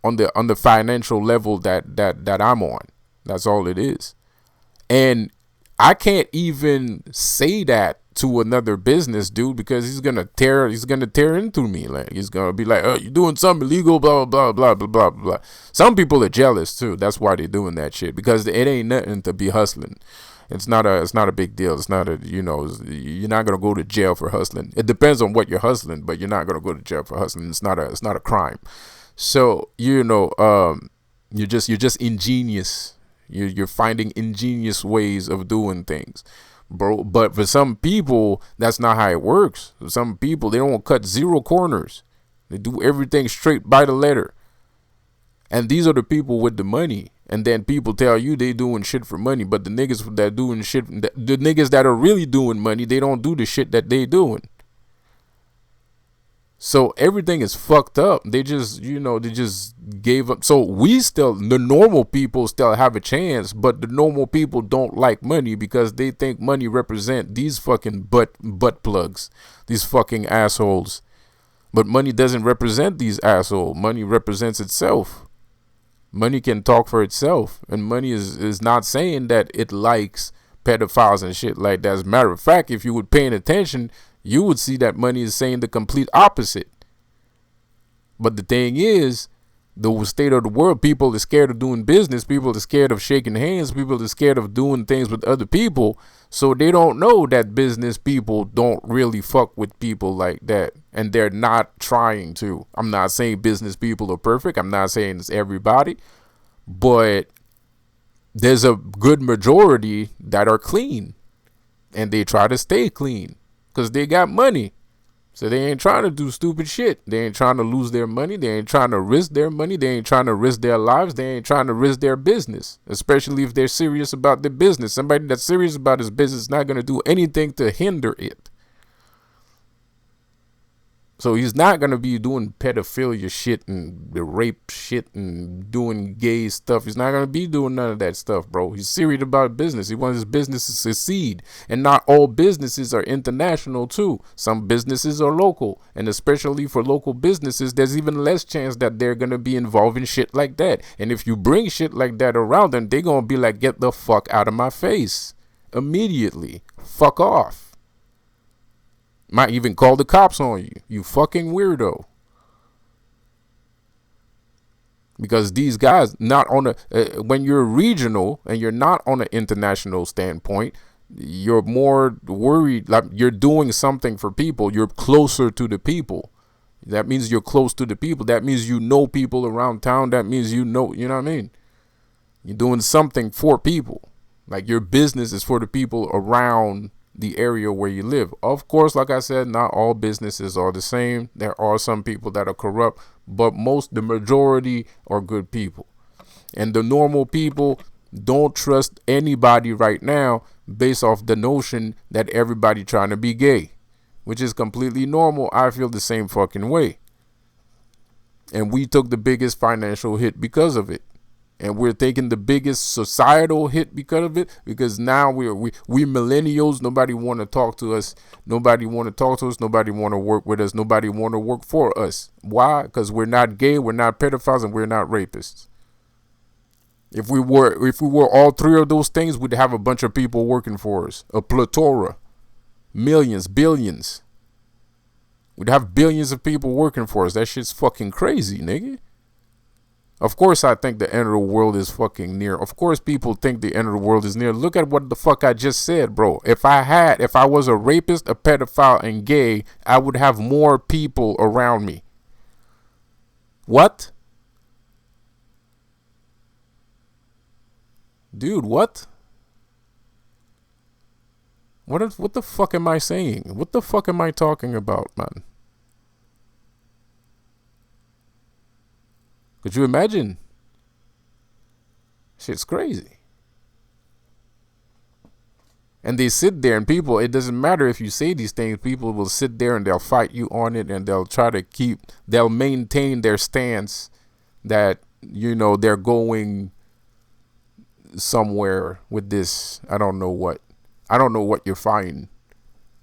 on the financial level that I'm on. That's all it is. And I can't even say that to another business dude, because he's gonna tear into me. Like, he's gonna be like, "Oh, you're doing something illegal, blah blah blah blah blah blah." Some people are jealous too. That's why they're doing that shit, because it ain't nothing to be hustling. It's not a big deal. It's not you're not gonna go to jail for hustling. It depends on what you're hustling, but you're not gonna go to jail for hustling. It's not a crime. So you're just ingenious. You're finding ingenious ways of doing things, bro. But for some people, that's not how it works. For some people, they don't cut zero corners. They do everything straight by the letter. And these are the people with the money. And then people tell you they doing shit for money, but the niggas that doing shit, the niggas that are really doing money, they don't do the shit that they doing. So everything is fucked up. They just gave up. So the normal people still have a chance, but the normal people don't like money because they think money represent these fucking butt plugs, these fucking assholes. But money doesn't represent these assholes. Money represents itself. Money can talk for itself, and money is not saying that it likes pedophiles and shit like that. As a matter of fact, if you were paying attention, you would see that money is saying the complete opposite. But the thing is, the state of the world, people are scared of doing business. People are scared of shaking hands. People are scared of doing things with other people. So they don't know that business people don't really fuck with people like that. And they're not trying to. I'm not saying business people are perfect. I'm not saying it's everybody. But there's a good majority that are clean. And they try to stay clean, because they got money. So they ain't trying to do stupid shit. They ain't trying to lose their money. They ain't trying to risk their money. They ain't trying to risk their lives. They ain't trying to risk their business, especially if they're serious about their business. Somebody that's serious about his business is not going to do anything to hinder it. So he's not going to be doing pedophilia shit and the rape shit and doing gay stuff. He's not going to be doing none of that stuff, bro. He's serious about business. He wants his business to succeed. And not all businesses are international, too. Some businesses are local. And especially for local businesses, there's even less chance that they're going to be involved in shit like that. And if you bring shit like that around them, they're going to be like, get the fuck out of my face. Immediately. Fuck off. Might even call the cops on you. You fucking weirdo. Because these guys, not on when you're regional and you're not on an international standpoint, you're more worried, like you're doing something for people. You're closer to the people. That means you're close to the people. That means you know people around town. That means you know what I mean? You're doing something for people. Like, your business is for the people around the area where you live. Of course, like I said, not all businesses are the same. There are some people that are corrupt, but the majority are good people. And the normal people don't trust anybody right now based off the notion that everybody trying to be gay, which is completely normal. I feel the same fucking way. And we took the biggest financial hit because of it. And we're taking the biggest societal hit because of it, because now we millennials, nobody want to talk to us. Nobody want to talk to us. Nobody want to work with us. Nobody want to work for us. Why? Because we're not gay, we're not pedophiles, and we're not rapists. If we were all three of those things, we'd have a bunch of people working for us. A plethora. Millions, billions. We'd have billions of people working for us. That shit's fucking crazy, nigga. Of course, I think the end of the world is fucking near. Of course, people think the end of the world is near. Look at what the fuck I just said, bro. If I was a rapist, a pedophile, and gay, I would have more people around me. What? Dude, what? What the fuck am I saying? What the fuck am I talking about, man? Could you imagine? Shit's crazy. And they sit there, and people, it doesn't matter if you say these things, people will sit there and they'll fight you on it, and they'll maintain their stance that, they're going somewhere with this. I don't know what. I don't know what you're fighting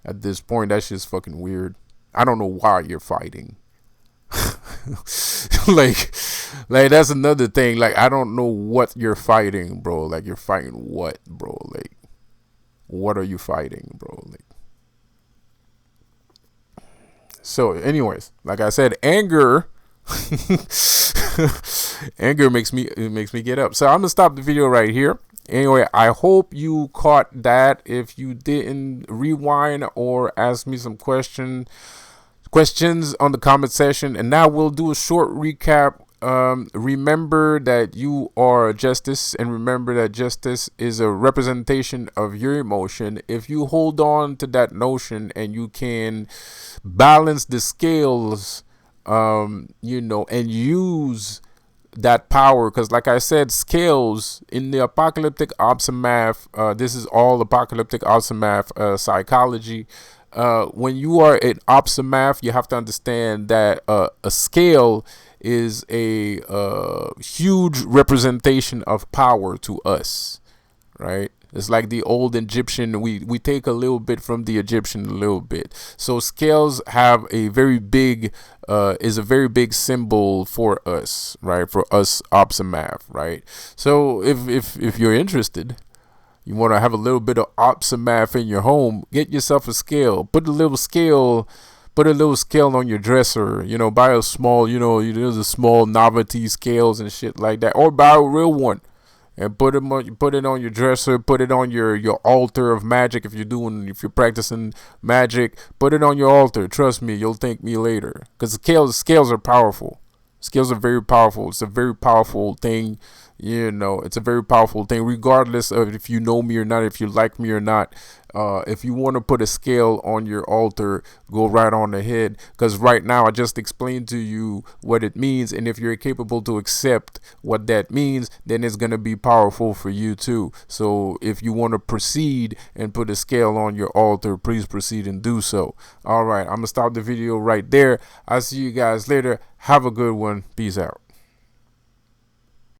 at this point. That's just fucking weird. I don't know why you're fighting. like that's another thing. Like, I don't know what you're fighting, bro. Like, you're fighting what, bro? Like, what are you fighting, bro? Like, so anyways, like I said, anger anger makes me get up. So I'm gonna stop the video right here. Anyway, I hope you caught that. If you didn't, rewind or ask me some questions on the comment section, and now we'll do a short recap. Remember that you are justice, and remember that justice is a representation of your emotion. If you hold on to that notion and you can balance the scales, and use that power, because like I said, scales in the apocalyptic Opsimath, this is all apocalyptic Opsimath psychology. When you are in Opsimath, you have to understand that a scale is a huge representation of power to us, right? It's like the old Egyptian. We take a little bit from the Egyptian, a little bit. So scales have a very big is a very big symbol for us, right? For us Opsimath, right? So if you're interested, you want to have a little bit of Opsimath in your home, get yourself a scale. Put a little scale on your dresser. Buy a small, there's a small novelty scales and shit like that, or buy a real one and put it on your dresser. Put it on your altar of magic. If you're practicing magic, put it on your altar. Trust me, you'll thank me later. Because scales are powerful. Scales are very powerful. It's a very powerful thing. It's a very powerful thing, regardless of if you know me or not, if you like me or not. If you want to put a scale on your altar, go right on ahead, because right now I just explained to you what it means, and if you're capable to accept what that means, then it's going to be powerful for you too. So if you want to proceed and put a scale on your altar, please proceed and do so. All right, I'm going to stop the video right there. I'll see you guys later. Have a good one. Peace out.